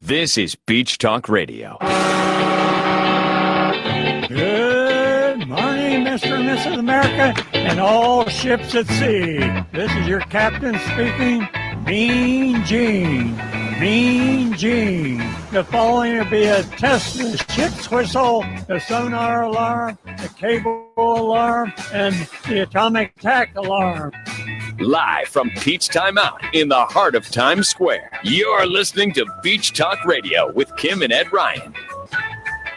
This is Beach Talk Radio. Good morning, Mr. and Mrs. America, and all ships at sea. This is your captain speaking, Mean Gene. Mean Gene. The following will be a test of the ship's whistle, the sonar alarm, the cable alarm, and the atomic attack alarm. Live from Peach Time Out in the heart of Times Square, you're listening to Beach Talk Radio with Kim and Ed Ryan.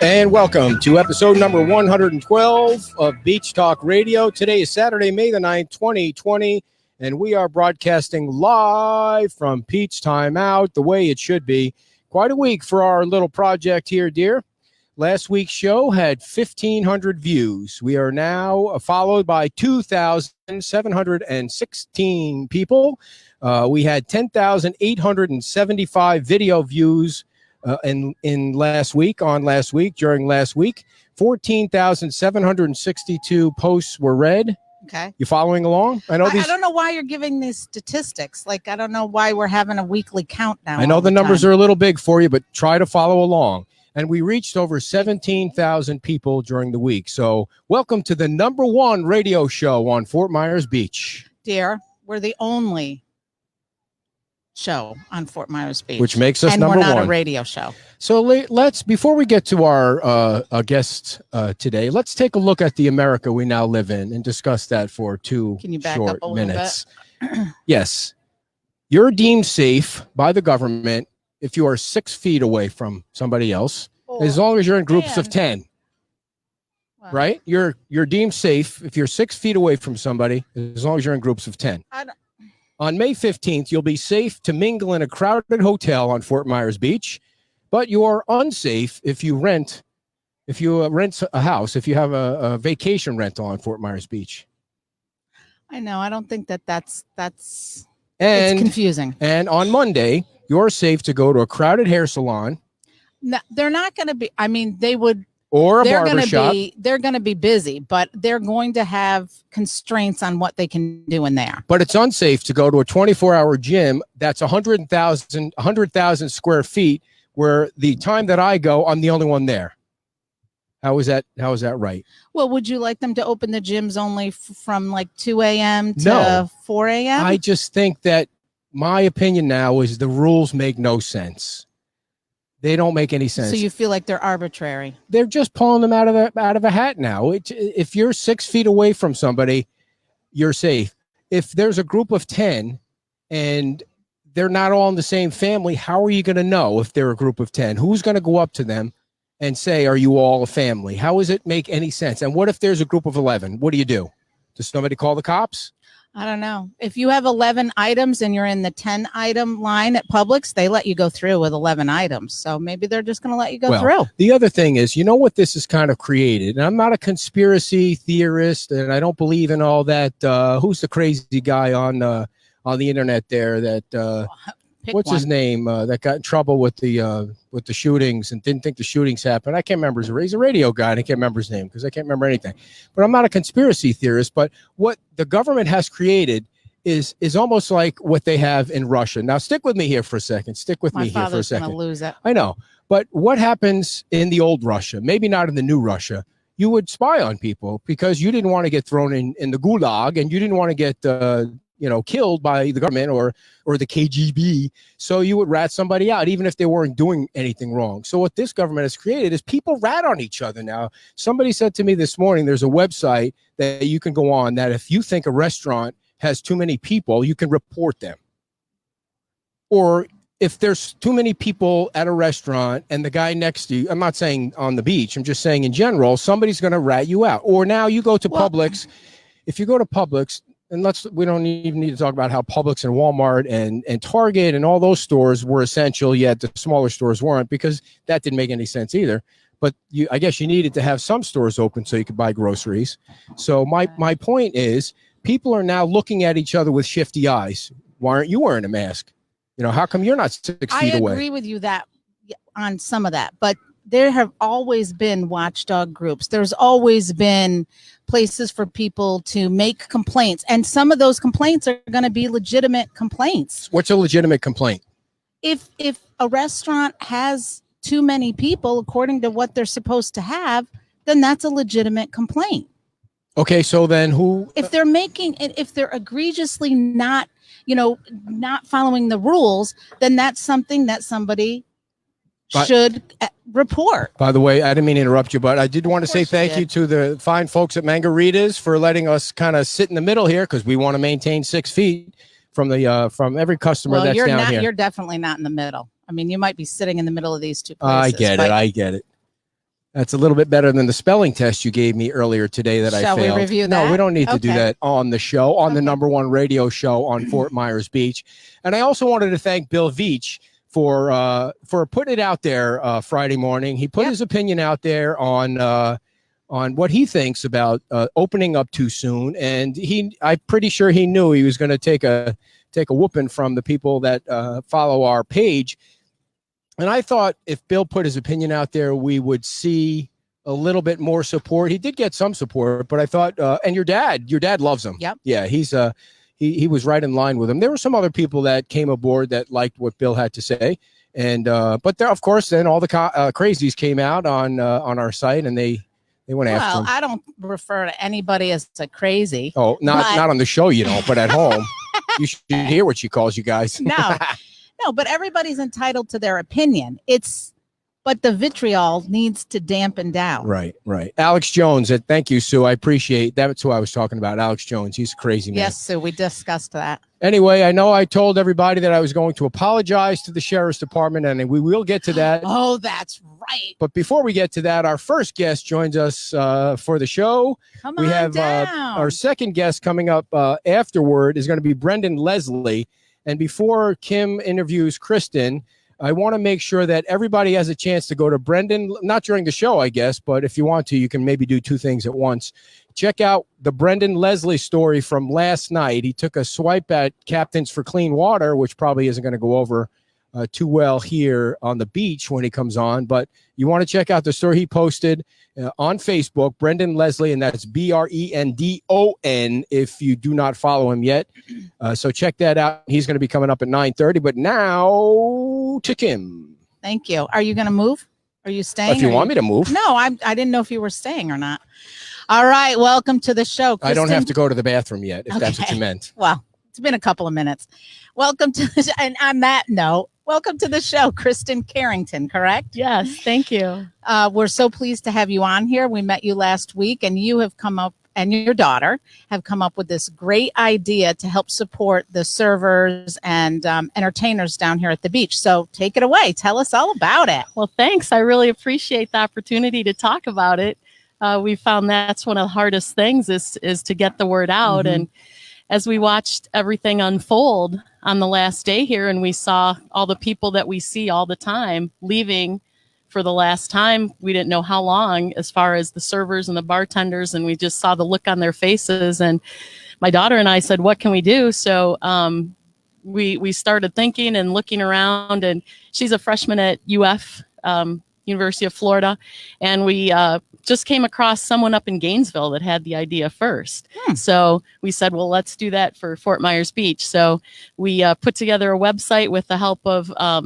And welcome to episode number 112 of Beach Talk Radio. Today is Saturday, May the 9th, 2020, and we are broadcasting live from Peach Time Out, the way it should be. Quite a week for our little project here, dear. Last week's show had 1,500 views. We are now followed by 2,716 people. We had 10,875 video views during last week. 14,762 posts were read. Okay. You following along? I don't know why you're giving these statistics. Like, I don't know why we're having a weekly count now. I know the numbers are a little big for you, but try to follow along. And we reached over 17,000 people during the week. So welcome to the number one radio show on Fort Myers Beach. Dear, we're the only show on Fort Myers Beach. Which makes us number one. And we're not a radio show. So let's, before we get to our guests today, let's take a look at the America we now live in and discuss that for two short minutes. Yes. You're deemed safe by the government if you are 6 feet away from somebody else, as long as you're in groups of 10, right? You're deemed safe if you're 6 feet away from somebody, as long as you're in groups of 10. On May 15th, you'll be safe to mingle in a crowded hotel on Fort Myers Beach, but you are unsafe if you rent a house, if you have a vacation rental on Fort Myers Beach. I know. I don't think that's it's confusing. And on Monday, you're safe to go to a crowded hair salon. No, they're not going to be. I mean, they would. Or a barbershop. They're going to be busy, but they're going to have constraints on what they can do in there. But it's unsafe to go to a 24-hour gym that's 100,000 square feet, where the time that I go, I'm the only one there. How is that right? Well, would you like them to open the gyms only from like 2 a.m. to 4 a.m.? I just think that my opinion now is the rules make no sense. They don't make any sense. So you feel like they're arbitrary? They're just pulling them out of a hat now. If you're 6 feet away from somebody, you're safe. If there's a group of 10 and they're not all in the same family, how are you going to know if they're a group of 10? Who's going to go up to them and say, are you all a family? How does it make any sense? And what if there's a group of 11? What do? Does somebody call the cops? I don't know. If you have 11 items and you're in the 10 item line at Publix, they let you go through with 11 items. So maybe they're just going to let you go through. The other thing is, you know what this has kind of created? And I'm not a conspiracy theorist, and I don't believe in all that. Who's the crazy guy on the internet there that what's his name that got in trouble with the shootings and didn't think the shootings happened? I can't remember his name. He's a radio guy, and I can't remember his name because I can't remember anything. But I'm not a conspiracy theorist. But what the government has created is almost like what they have in Russia. Now, stick with me here for a second. My father's going to lose it. I know. But what happens in the old Russia, maybe not in the new Russia, you would spy on people because you didn't want to get thrown in the gulag, and you didn't want to get killed by the government or the KGB. So you would rat somebody out, even if they weren't doing anything wrong. So what this government has created is people rat on each other now. Somebody said to me this morning, there's a website that you can go on that if you think a restaurant has too many people, you can report them. Or if there's too many people at a restaurant and the guy next to you, I'm not saying on the beach, I'm just saying in general, somebody's going to rat you out. Or now you go to Publix. If you go to Publix, and we don't even need to talk about how Publix and Walmart and Target and all those stores were essential, yet the smaller stores weren't, because that didn't make any sense either. But I guess you needed to have some stores open so you could buy groceries. So my point is, people are now looking at each other with shifty eyes. Why aren't you wearing a mask? How come you're not 6 feet away? I agree with you that on some of that, but there have always been watchdog groups. There's always been places for people to make complaints. And some of those complaints are going to be legitimate complaints. What's a legitimate complaint? if a restaurant has too many people according to what they're supposed to have, then that's a legitimate complaint. Okay, so then who? If they're egregiously not, not following the rules, then that's something that somebody should report. By the way, I didn't mean to interrupt you, but I did want to say thank you to the fine folks at Margaritas for letting us kind of sit in the middle here, because we want to maintain 6 feet from every customer that's down here. You're definitely not in the middle. I mean, you might be sitting in the middle of these two places. I get it. That's a little bit better than the spelling test you gave me earlier today that I failed. Shall we review that? No, we don't need to do that on the show, on the #1 radio show on Fort Myers Beach. And I also wanted to thank Bill Veach for putting it out there Friday morning. He put his opinion out there on what he thinks about opening up too soon. And I'm pretty sure he knew he was going to take a whooping from the people that follow our page. And I thought if Bill put his opinion out there, we would see a little bit more support. He did get some support, but I thought, and your dad loves him. Yep. Yeah, he was right in line with him. There were some other people that came aboard that liked what Bill had to say. And, but there, of course, then all the crazies came out on our site, and they went after him. Well, I don't refer to anybody as a crazy. Oh, not on the show, but at home. You should hear what she calls you guys. No, but everybody's entitled to their opinion. But the vitriol needs to dampen down. Right. Alex Jones, thank you, Sue. I appreciate that. That's who I was talking about. Alex Jones. He's a crazy man. Yes, Sue, we discussed that. Anyway, I know I told everybody that I was going to apologize to the Sheriff's Department, and we will get to that. Oh, that's right. But before we get to that, our first guest joins us for the show. We have our second guest coming up afterward is going to be Brendan Leslie. And before Kim interviews Kristen, I want to make sure that everybody has a chance to go to Brendan, not during the show, I guess, but if you want to, you can maybe do 2 things at once. Check out the Brendan Leslie story from last night. He took a swipe at Captains for Clean Water, which probably isn't going to go over too well here on the beach when he comes on. But you want to check out the story he posted on Facebook, Brendan Leslie, and that's BRENDON if you do not follow him yet. So check that out. He's going to be coming up at 9:30. But now to Kim. Thank you. Are you going to move? Are you staying? If you want me to move. No, I didn't know if you were staying or not. All right. Welcome to the show, Kristen. I don't have to go to the bathroom yet, if that's what you meant. Well, it's been a couple of minutes. Welcome to and on that note, welcome to the show, Kristen Carrington, correct? Yes, thank you. We're so pleased to have you on here. We met you last week, and you have come up, and your daughter have come up with this great idea to help support the servers and entertainers down here at the beach. So take it away. Tell us all about it. Well, thanks. I really appreciate the opportunity to talk about it. We found that's one of the hardest things is to get the word out. Mm-hmm. And as we watched everything unfold on the last day here, and we saw all the people that we see all the time leaving for the last time, we didn't know how long, as far as the servers and the bartenders, and we just saw the look on their faces. And my daughter and I said, what can we do? So we started thinking and looking around, and she's a freshman at UF, University of Florida, and we just came across someone up in Gainesville that had the idea first. So we said, well, let's do that for Fort Myers Beach. So we put together a website with the help of a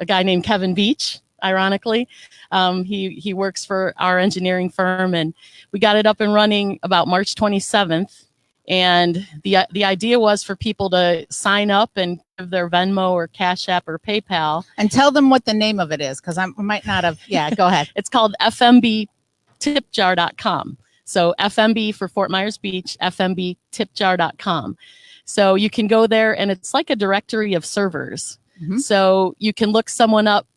guy named Kevin Beach, ironically. He works for our engineering firm, and we got it up and running about March 27th. And the idea was for people to sign up and give their Venmo or Cash App or PayPal. And tell them what the name of it is, because I might not have. Yeah, go ahead. It's called FMBTipjar.com. So FMB for Fort Myers Beach, FMBTipjar.com. So you can go there, and it's like a directory of servers. Mm-hmm. So you can look someone up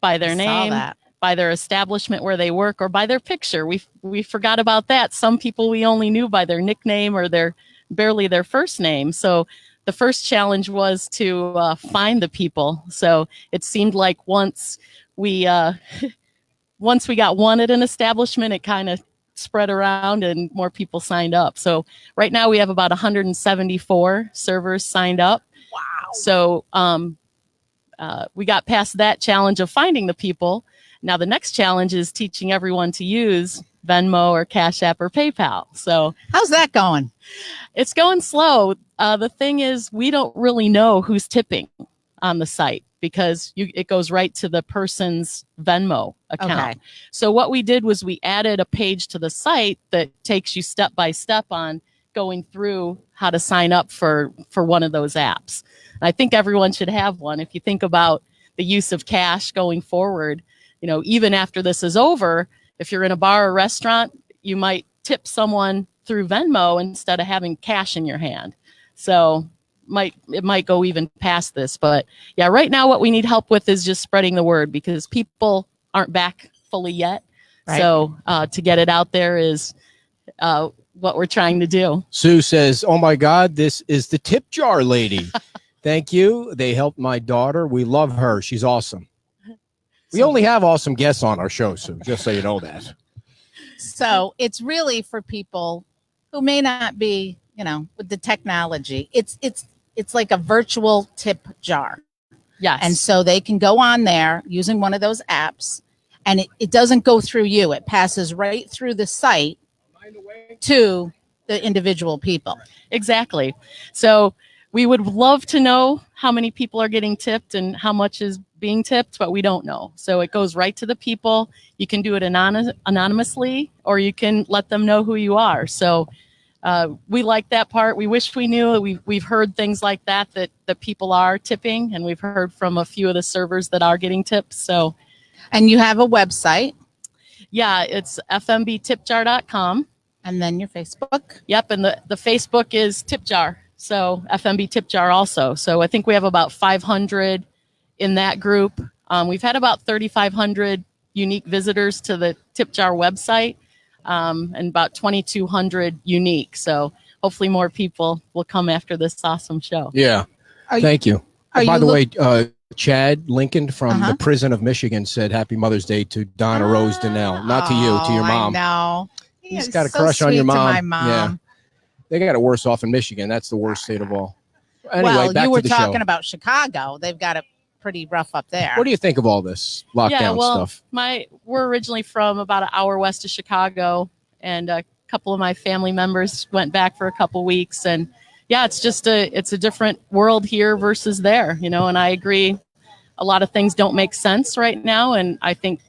by their name, by their establishment where they work, or by their picture. We forgot about that. Some people we only knew by their nickname or barely their first name. So the first challenge was to find the people. So it seemed like once we got one at an establishment, it kind of spread around and more people signed up. So right now we have about 174 servers signed up. Wow. So we got past that challenge of finding the people. Now the next challenge is teaching everyone to use Venmo or Cash App or PayPal. So how's that going? It's going slow. The thing is, we don't really know who's tipping on the site because it goes right to the person's Venmo account. Okay. So what we did was we added a page to the site that takes you step by step on going through how to sign up for one of those apps. And I think everyone should have one. If you think about the use of cash going forward, even after this is over, if you're in a bar or restaurant, you might tip someone through Venmo instead of having cash in your hand. So it might go even past this. But yeah, right now what we need help with is just spreading the word, because people aren't back fully yet. Right. So to get it out there is what we're trying to do. Sue says, "Oh my God, this is the tip jar lady." Thank you. They helped my daughter. We love her. She's awesome. We only have awesome guests on our show, Sue, just so you know that. So it's really for people who may not be, with the technology. It's like a virtual tip jar. Yes. And so they can go on there using one of those apps, and it doesn't go through you. It passes right through the site to the individual people. Exactly. So we would love to know how many people are getting tipped and how much is being tipped, but we don't know. So it goes right to the people. You can do it anonymously, or you can let them know who you are. So we like that part. We wish we knew. We've heard things like that people are tipping, and we've heard from a few of the servers that are getting tips. So, and you have a website. Yeah, it's fmbtipjar.com. And then your Facebook. Yep, and the Facebook is Tip Jar. So FMB Tip Jar also. So I think we have about 500 in that group. We've had about 3,500 unique visitors to the Tip Jar website, and about 2,200 unique. So hopefully more people will come after this awesome show. Yeah. Thank you. By the way, Chad Lincoln from the prison of Michigan said Happy Mother's Day to Donna Rose Donnell. Not to you, to your mom. I know. He's got a crush on your mom. My mom. Yeah. They got it worse off in Michigan. That's the worst state of all. Anyway, back you were to the talking show. about Chicago. They've got it pretty rough up there. What do you think of all this lockdown stuff? We're originally from about an hour west of Chicago, and a couple of my family members went back for a couple weeks, and yeah, it's a different world here versus there, and I agree. A lot of things don't make sense right now, and I think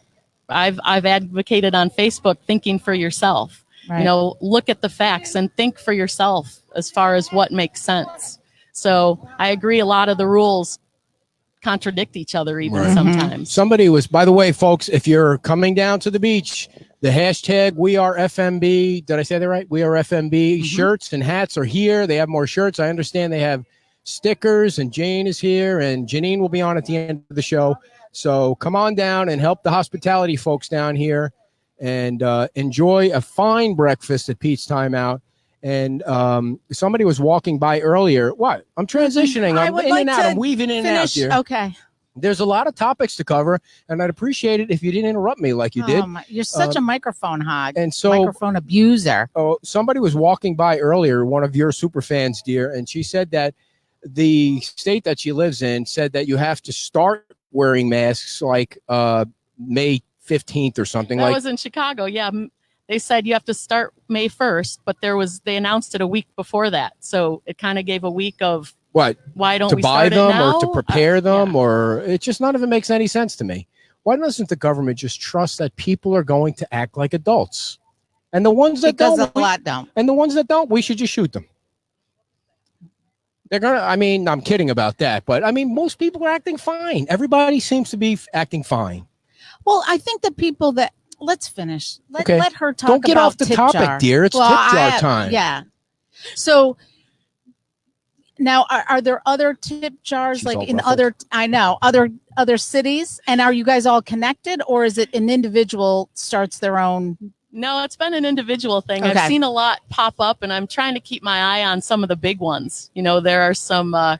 I've advocated on Facebook thinking for yourself. Right. Look at the facts and think for yourself as far as what makes sense. So I agree, a lot of the rules contradict each other even sometimes. Somebody was, by the way, folks, if you're coming down to the beach, the hashtag We Are FMB, did I say that right? We Are FMB shirts and hats are here. They have more shirts. I understand they have stickers, and Jane is here, and Janine will be on at the end of the show. So come on down and help the hospitality folks down here and enjoy a fine breakfast at Pete's Timeout. And somebody was walking by earlier. What? I'm transitioning. I'm in and out. I'm weaving in and out here. Okay. There's a lot of topics to cover, and I'd appreciate it if you didn't interrupt me like you did. You're such a microphone hog. And so, microphone abuser. Oh, somebody was walking by earlier, one of your super fans, dear, and she said that the state that she lives in said that you have to start wearing masks like May 15th or something. That was in Chicago. Yeah. They said you have to start May 1st, but they announced it a week before that. So it kind of gave a week of what? Why don't to we buy start them it now? Or to prepare them or it just none of it makes any sense to me. Why doesn't the government just trust that people are going to act like adults? And the ones that don't, and the ones that don't, we should just shoot them. They're gonna. I mean, I'm kidding about that, but I mean, most people are acting fine. Everybody seems to be acting fine. Well, I think the people that let's finish. Let her talk. Don't get about off the tip topic, jar. dear. It's tip jar time. Yeah. So now, are there other tip jars like in other? I know other cities, and are you guys all connected, or is it an individual starts their own? No, it's been an individual thing. Okay. I've seen a lot pop up, and I'm trying to keep my eye on some of the big ones. There are some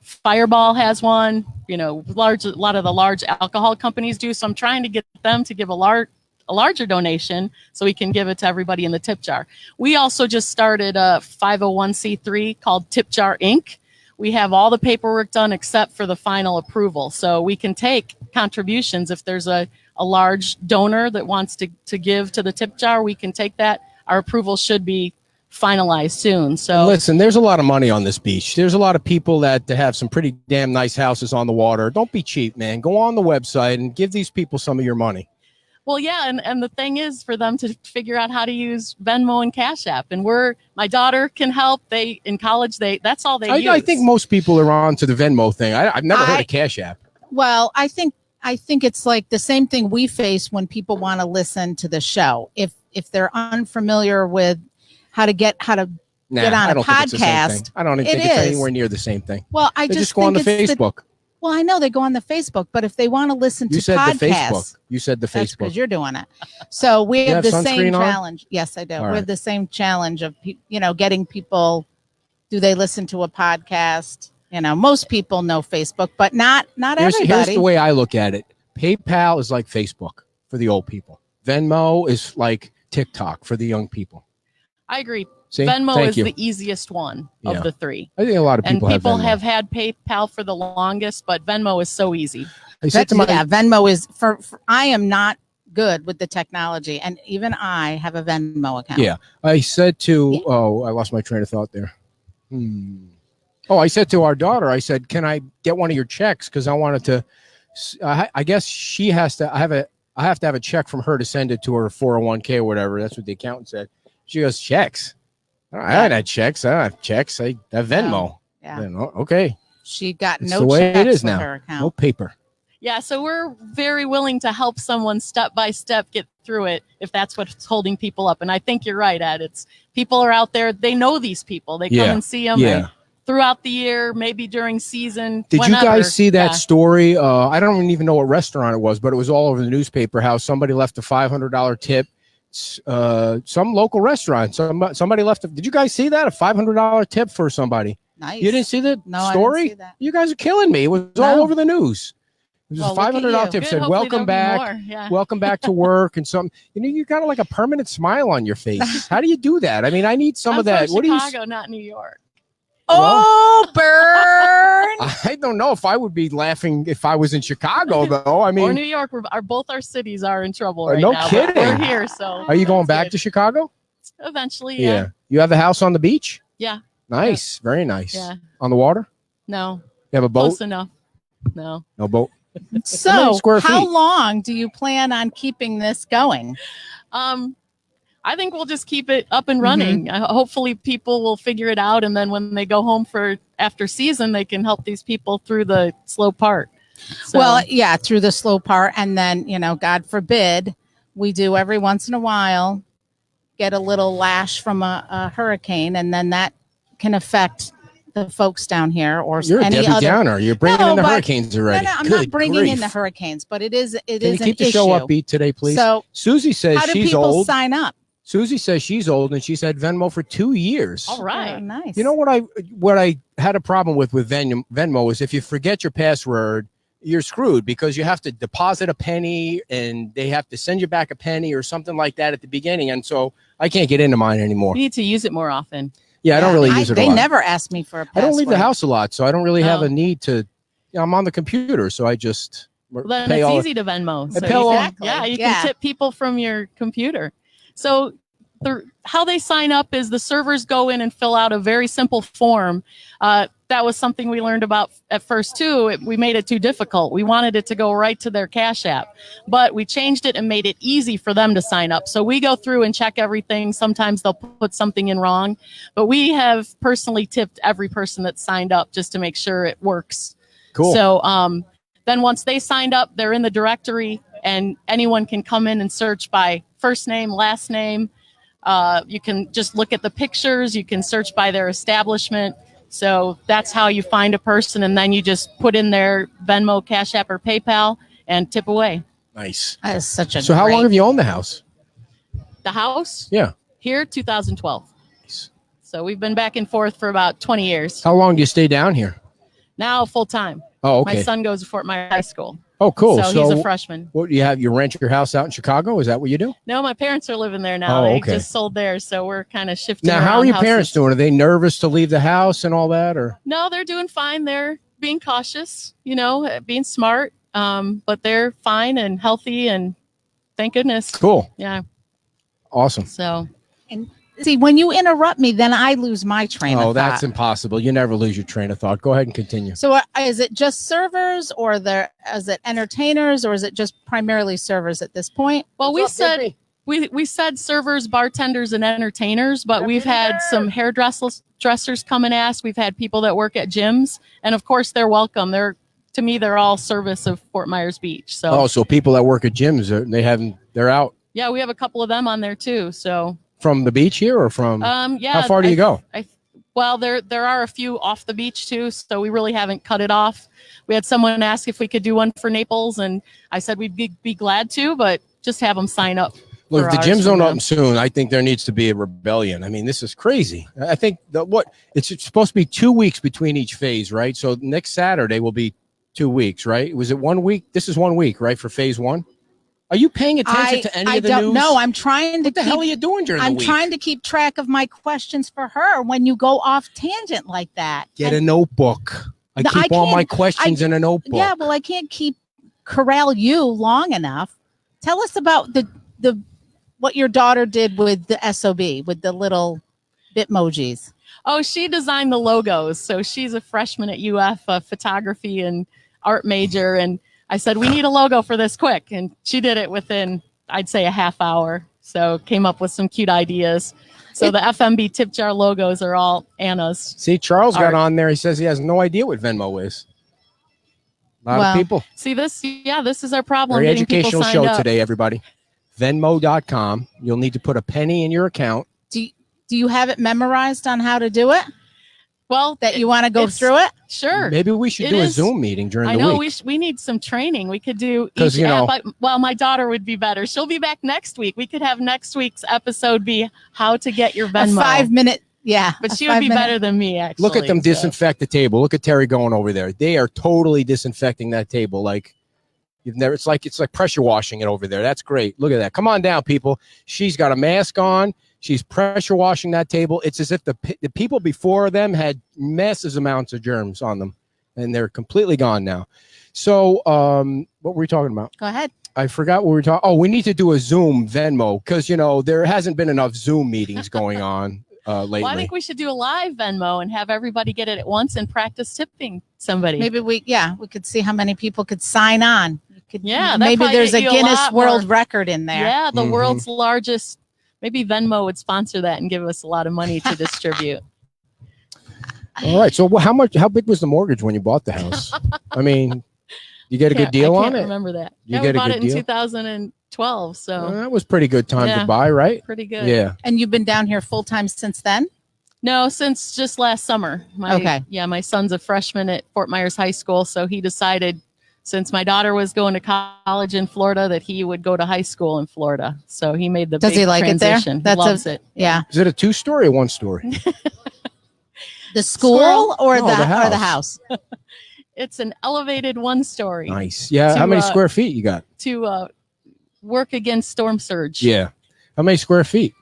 Fireball has one. A lot of the large alcohol companies do. So I'm trying to get them to give a larger donation so we can give it to everybody in the tip jar. We also just started a 501c3 called Tip Jar Inc. We have all the paperwork done except for the final approval. So we can take contributions. If there's a large donor that wants to give to the tip jar, we can take that. Our approval should be finalized soon. So And listen, there's a lot of money on this beach. There's a lot of people that have some pretty damn nice houses on the water. Don't be cheap, man. Go on the website and give these people some of your money. well, yeah, and the thing is for them to figure out how to use Venmo and Cash App. And my daughter can help. They in college, that's all they use. I think most people are on to the Venmo thing. I've never heard of Cash App. Well, I think it's like the same thing we face when people want to listen to the show. If they're unfamiliar with how to get on a podcast, I don't think it's anywhere near the same thing. Well, I They just go on the think Facebook. Well, I know they go on the Facebook, but if they want to listen to You said podcasts, the Facebook. You said the that's Facebook. because you're doing it. So we You have have the same sunscreen on? challenge. Yes, I do. All We right. have the same challenge of getting people. Do they listen to a podcast? Most people know Facebook, but not everybody. Here's the way I look at it. PayPal is like Facebook for the old people. Venmo is like TikTok for the young people. I agree. See? Venmo Thank is you. the easiest one Yeah. of the three. I think a lot of And people people have Venmo. have had PayPal for the longest, but Venmo is so easy. I said to my, Venmo is for I am not good with the technology, and even I have a Venmo account. Yeah. I said to, I lost my train of thought there. Oh, I said to our daughter, I said, can I get one of your checks? Because I wanted to, I guess she has to, I have to have a check from her to send it to her 401k or whatever. That's what the accountant said. She goes, checks. I haven't had checks. I don't have checks. I have Venmo. Yeah. Then, okay. She got That's no the way checks it is with now. her account. No paper. Yeah, so we're very willing to help someone step by step get through it if that's what's holding people up. And I think you're right, Ed. It's people are out there. They know these people. They come and see them throughout the year, maybe during season. Did whenever. you guys see that Yeah. story? I don't even know what restaurant it was, but it was all over the newspaper how somebody left a $500 tip. Some local restaurant. Somebody left. Did you guys see that? A $500 tip for somebody. Nice. You didn't see the No, story? I didn't see that. You guys are killing me. It was all over the news. It was Well, a look at $500 you. tip. Good, Said, hopefully welcome there'll be back. more. Yeah. Welcome back to work and something. You got like a permanent smile on your face. How do you do that? I mean, I need some I'm of that. from What do you? Chicago, not New York. Oh, burn! I don't know if I would be laughing if I was in Chicago, though. I Or mean, New York, both our cities are in trouble right no now. but kidding. We're here, so. are you going that's back good. to Chicago? Eventually, yeah. You have a house on the beach? Yeah. Nice. Very nice. Yeah. On the water? No. You have a boat? Close enough. No. No boat. So, square how feet? long do you plan on keeping this going? I think we'll just keep it up and running. Hopefully people will figure it out. And then when they go home for after season, they can help these people through the slow part. So, Well, yeah, through the slow part. And then, God forbid, we do every once in a while get a little lash from a hurricane. And then that can affect the folks down here or You're a any Debbie other. Downer. You're bringing in the but- hurricanes already. No, I'm Good not bringing in grief. the hurricanes, but it is Can you an keep the issue. show upbeat today, please? So Susie says how do she's people old. sign up? Susie says she's old and she's had Venmo for 2 years. all right. Oh, nice. You know what I had a problem with Venmo is if you forget your password, you're screwed because you have to deposit a penny and they have to send you back a penny or something like that at the beginning. And so I can't get into mine anymore. You need to use it more often. Yeah, I don't really use it a They lot. never ask me for a I password. don't leave the house a lot, so I don't really have Oh. a need to. I'm on the computer, so I just Well, then pay it's all. easy to Venmo. I So pay you all- can, yeah, you can tip people from your computer. So how they sign up is the servers go in and fill out a very simple form. That was something we learned about at first too. We made it too difficult. We wanted it to go right to their Cash App, but we changed it and made it easy for them to sign up. So we go through and check everything. Sometimes they'll put something in wrong, but we have personally tipped every person that signed up just to make sure it works. Cool. So then once they signed up, they're in the directory and anyone can come in and search by first name, last name. You can just look at the pictures. You can search by their establishment. So that's how you find a person. And then you just put in their Venmo, Cash App, or PayPal and tip away. Nice. That is such a So how great- long have you owned the house? The house Yeah. here, 2012. Nice. So we've been back and forth for about 20 years. How long do you stay down here? Now full time. Oh, okay. My son goes to Fort Myers High School. Oh, cool. So he's a freshman. What you rent your house out in Chicago? Is that what you do? No, my parents are living there now. Oh, They okay. just sold theirs, so we're kind of shifting. Now, how are around your houses. parents doing? Are they nervous to leave the house and all that, or? No, they're doing fine. They're being cautious, being smart. But they're fine and healthy, and thank goodness. Cool. Yeah. Awesome. So See, when you interrupt me, then I lose my train of thought. Oh, that's impossible. You never lose your train of thought. Go ahead and continue. So is it just servers, or is it entertainers, or is it just primarily servers at this point? Well, we said servers, bartenders, and entertainers, but we've had some hairdressers come and ask. We've had people that work at gyms, and of course they're welcome. To me, they're all service of Fort Myers Beach. So people that work at gyms, they're out. Yeah, we have a couple of them on there too. So from the beach here, or from how far do you go? Well, there are a few off the beach too, so we really haven't cut it off. We had someone ask if we could do one for Naples, and I said we'd be glad to, but just have them sign up. Look, if the gyms don't open soon, I think there needs to be a rebellion. I mean, this is crazy. I think it's supposed to be 2 weeks between each phase, right? So next Saturday will be 2 weeks, right? Was it 1 week? This is 1 week, right, for phase one? Are you paying attention to any of the news? No, I'm trying to. What the hell are you doing during the week? I'm trying to keep track of my questions for her when you go off tangent like that. Get a notebook. I keep all my questions in a notebook. Yeah, well, I can't corral you long enough. Tell us about the what your daughter did with the SOB, with the little Bitmojis. Oh, she designed the logos. So she's a freshman at UF, a photography and art major, and I said, we need a logo for this quick. And she did it within, I'd say, a half hour. So came up with some cute ideas. So the FMB tip jar logos are all Anna's. See, Charles got on there. He says he has no idea what Venmo is. A lot of people. See, this is our problem. Very getting educational people show signed up today, everybody. Venmo.com. You'll need to put a penny in your account. Do you have it memorized on how to do it? Well, that you want to go through it? Sure. Maybe we should do a Zoom meeting during the week. I know we need some training. We could do each well, my daughter would be better. She'll be back next week. We could have next week's episode be how to get your Venmo. A 5-minute, yeah. But she would be better than me, actually. Look at them disinfect the table. Look at Terry going over there. They are totally disinfecting that table like you've never. It's like pressure washing it over there. That's great. Look at that. Come on down, people. She's got a mask on. She's pressure washing that table. It's as if the people before them had massive amounts of germs on them, and they're completely gone now. So what were we talking about? Go ahead. I forgot what we were talking. Oh, we need to do a Zoom Venmo because, there hasn't been enough Zoom meetings going on lately. Well, I think we should do a live Venmo and have everybody get it at once and practice tipping somebody. Maybe we could see how many people could sign on. Maybe there's a Guinness World Record in there. Yeah, the world's largest. Maybe Venmo would sponsor that and give us a lot of money to distribute. All right. So how big was the mortgage when you bought the house? I mean, you get a good deal on it? I can't remember that. We bought it in 2012. So that was pretty good time to buy, right? Pretty good. Yeah. And you've been down here full time since then? No, since just last summer. My son's a freshman at Fort Myers High School. So he decided, since my daughter was going to college in Florida, that he would go to high school in Florida. So he made the big transition. It there? He loves it. Yeah. Is it a 2-story or 1-story? The school or the house? It's an elevated 1-story. Nice. Yeah. How many square feet you got? To work against storm surge. Yeah. How many square feet?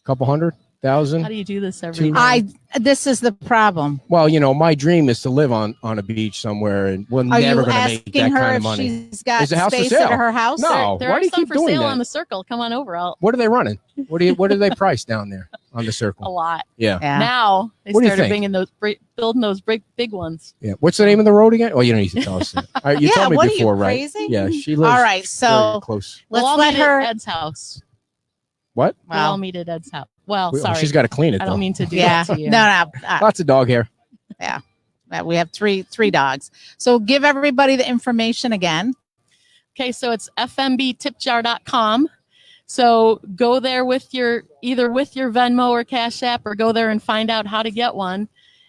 A couple 100,000? How do you do this every day? This is the problem. Well, my dream is to live on a beach somewhere, and we're never going to make that kind of money. She's got space at her house? No. There Why are do you some keep for doing sale that? on the Circle. Come on over. What are they running? What do they price down there on the Circle? A lot. Yeah. Now they What do you started think? building those big ones. Yeah. What's the name of the road again? Oh, you don't need to tell us that. All right, you told me what before, are you, right? crazy? Yeah, she lives all right, so very close. We'll all let meet her at Ed's house. What? We'll all meet at Ed's house. Well, sorry. She's got to clean it. I don't mean to do yeah. that to you. No. Lots of dog hair. Yeah. We have three dogs. So give everybody the information again. Okay, so it's fmbtipjar.com. So go there either with your Venmo or Cash App, or go there and find out how to get one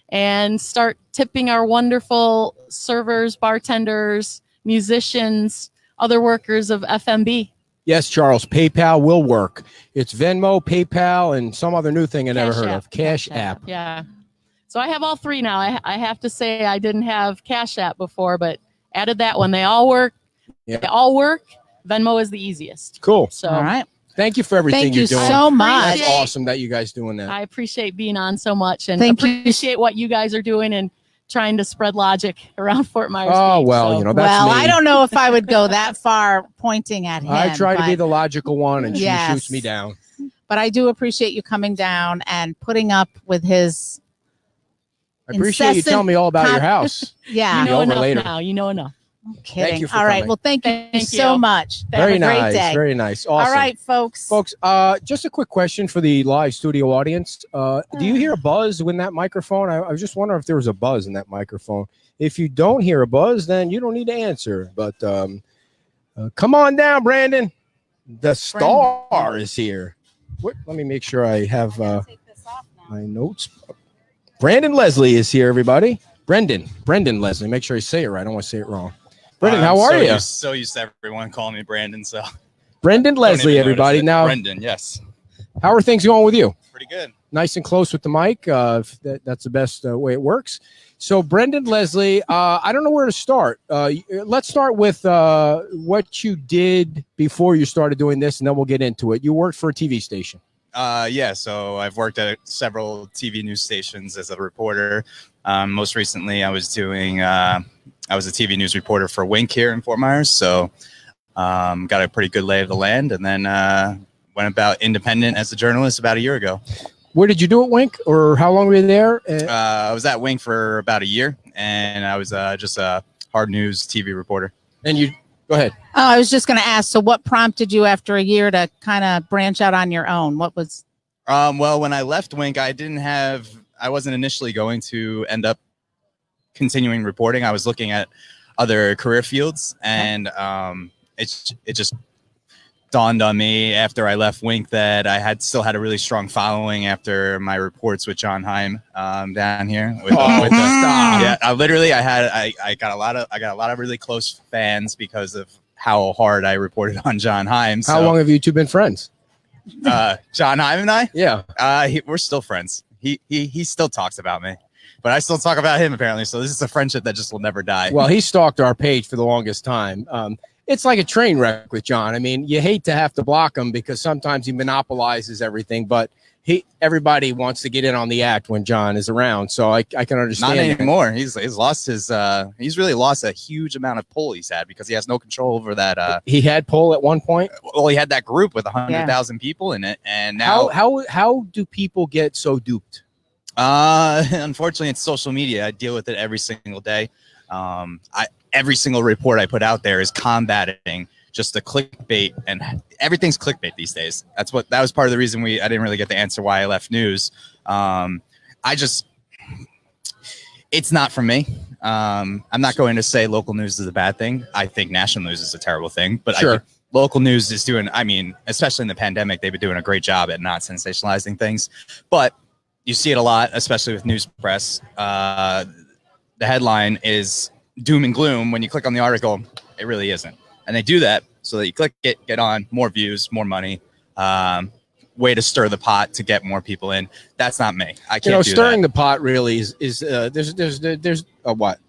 and start tipping our wonderful servers, bartenders, musicians, other workers of FMB. Yes, Charles, PayPal will work. It's Venmo, PayPal, and some other new thing I never heard of. Cash App. Yeah. So I have all three now. I have to say I didn't have Cash App before, but added that one. They all work. Yeah. They all work. Venmo is the easiest. Cool. So all right. Thank you for everything you're doing. Thank you so much. That's awesome that you guys doing that. I appreciate being on so much and appreciate what you guys are doing and trying to spread logic around Fort Myers Beach. Well, that's me. I don't know if I would go that far pointing at him. I try to be the logical one, and she shoots me down. But I do appreciate you coming down and putting up with his. I appreciate you incessant telling me all about your house. Yeah. You know over enough later. now. You know enough. I'm kidding. Thank you for All right. coming. Well, thank you Thank so you. much. Very Have a great nice. day. Very nice. Awesome. All right, folks. Folks, just a quick question for the live studio audience. Do you hear a buzz in that microphone? I was just wondering if there was a buzz in that microphone. If you don't hear a buzz, then you don't need to answer. But come on down, Brandon. The star is here. Let me make sure I have my notes. Brandon Leslie is here, everybody. Brendan Leslie. Make sure you say it right. I don't want to say it wrong. Brendan, how are you? So used to everyone calling me Brandon. So Brendan Leslie, everybody. Now, Brendan, yes. How are things going with you? Pretty good. Nice and close with the mic. That's the best way it works. So, Brendan Leslie, I don't know where to start. Let's start with what you did before you started doing this, and then we'll get into it. You worked for a TV station. Yeah, so I've worked at several TV news stations as a reporter. Most recently, I was a TV news reporter for Wink here in Fort Myers. So got a pretty good lay of the land, and then went about independent as a journalist about a year ago. Where did you do it, Wink, or how long were you there? I was at Wink for about a year, and I was just a hard news TV reporter. And you go ahead. Oh, I was just going to ask. So, what prompted you after a year to kind of branch out on your own? What was? Well, when I left Wink, I wasn't initially going to end up continuing reporting. I was looking at other career fields, and it just dawned on me after I left Wink that I still had a really strong following after my reports with John Heim down here. Yeah, I got a lot of really close fans because of how hard I reported on John Heim. How long have you two been friends? John Heim and I? Yeah. We're still friends. He still talks about me, but I still talk about him apparently. So this is a friendship that just will never die. Well, he stalked our page for the longest time. It's like a train wreck with John. I mean, you hate to have to block him because sometimes he monopolizes everything, but everybody wants to get in on the act when John is around. So I can understand. Not anymore. He's lost his he's really lost a huge amount of pull he's had because he has no control over that. He had pull at one point. Well, he had that group with 100,000 people in it, and now how do people get so duped? Unfortunately, it's social media. I deal with it every single day. Every single report I put out there is combating just the clickbait, and everything's clickbait these days. That was part of the reason I didn't really get the answer why I left news. It's not for me. I'm not going to say local news is a bad thing. I think national news is a terrible thing, but sure. I think local news is especially in the pandemic, they've been doing a great job at not sensationalizing things, but you see it a lot, especially with news press. The headline is doom and gloom. When you click on the article, it really isn't. And they do that so that you click it, get on, more views, more money, way to stir the pot to get more people in. That's not me. I can't do stirring that. the pot really is there's a what?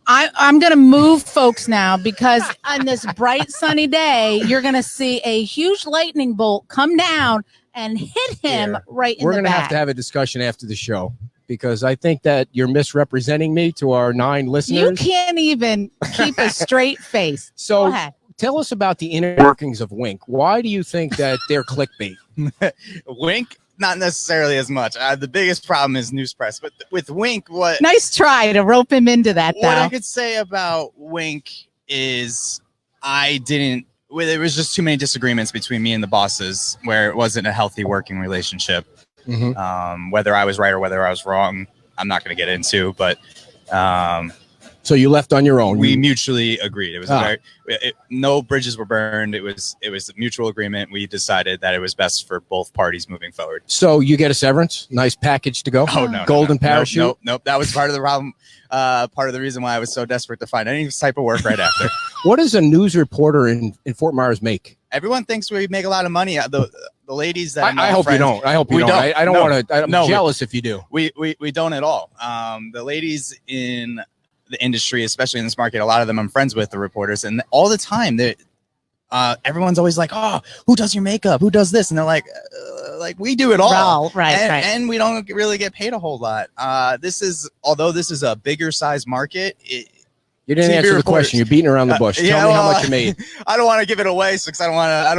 I'm going to move folks now because on this bright sunny day, you're going to see a huge lightning bolt come down and hit him right in the back. We're going to have a discussion after the show because I think that you're misrepresenting me to our 9 listeners. You can't even keep a straight face. So go ahead. Tell us about the inner workings of Wink. Why do you think that they're clickbait? Wink, not necessarily as much. The biggest problem is news press. But with Wink, nice try to rope him into that, though. What I could say about Wink is there was just too many disagreements between me and the bosses where it wasn't a healthy working relationship. Mm-hmm. Whether I was right or whether I was wrong, I'm not going to get into, but so you left on your own. We mutually agreed. It was no bridges were burned. It was a mutual agreement. We decided that it was best for both parties moving forward. So you get a severance, nice package to go. Oh no, golden parachute. Nope. That was part of the problem. Part of the reason why I was so desperate to find any type of work right after. What does a news reporter in Fort Myers make? Everyone thinks we make a lot of money. The ladies that I hope you don't. I hope you don't. I don't want to. I'm jealous if you do. We don't at all. The ladies in the industry, especially in this market, a lot of them I'm friends with, the reporters, and all the time everyone's always like, "Oh, who does your makeup? Who does this?" And they're like we do it all. Right. And we don't really get paid a whole lot. Although this is a bigger size market, You didn't TV answer the reporters. question. You're beating around the bush. Yeah, Tell me how well, much you made. I don't want to give it away because I don't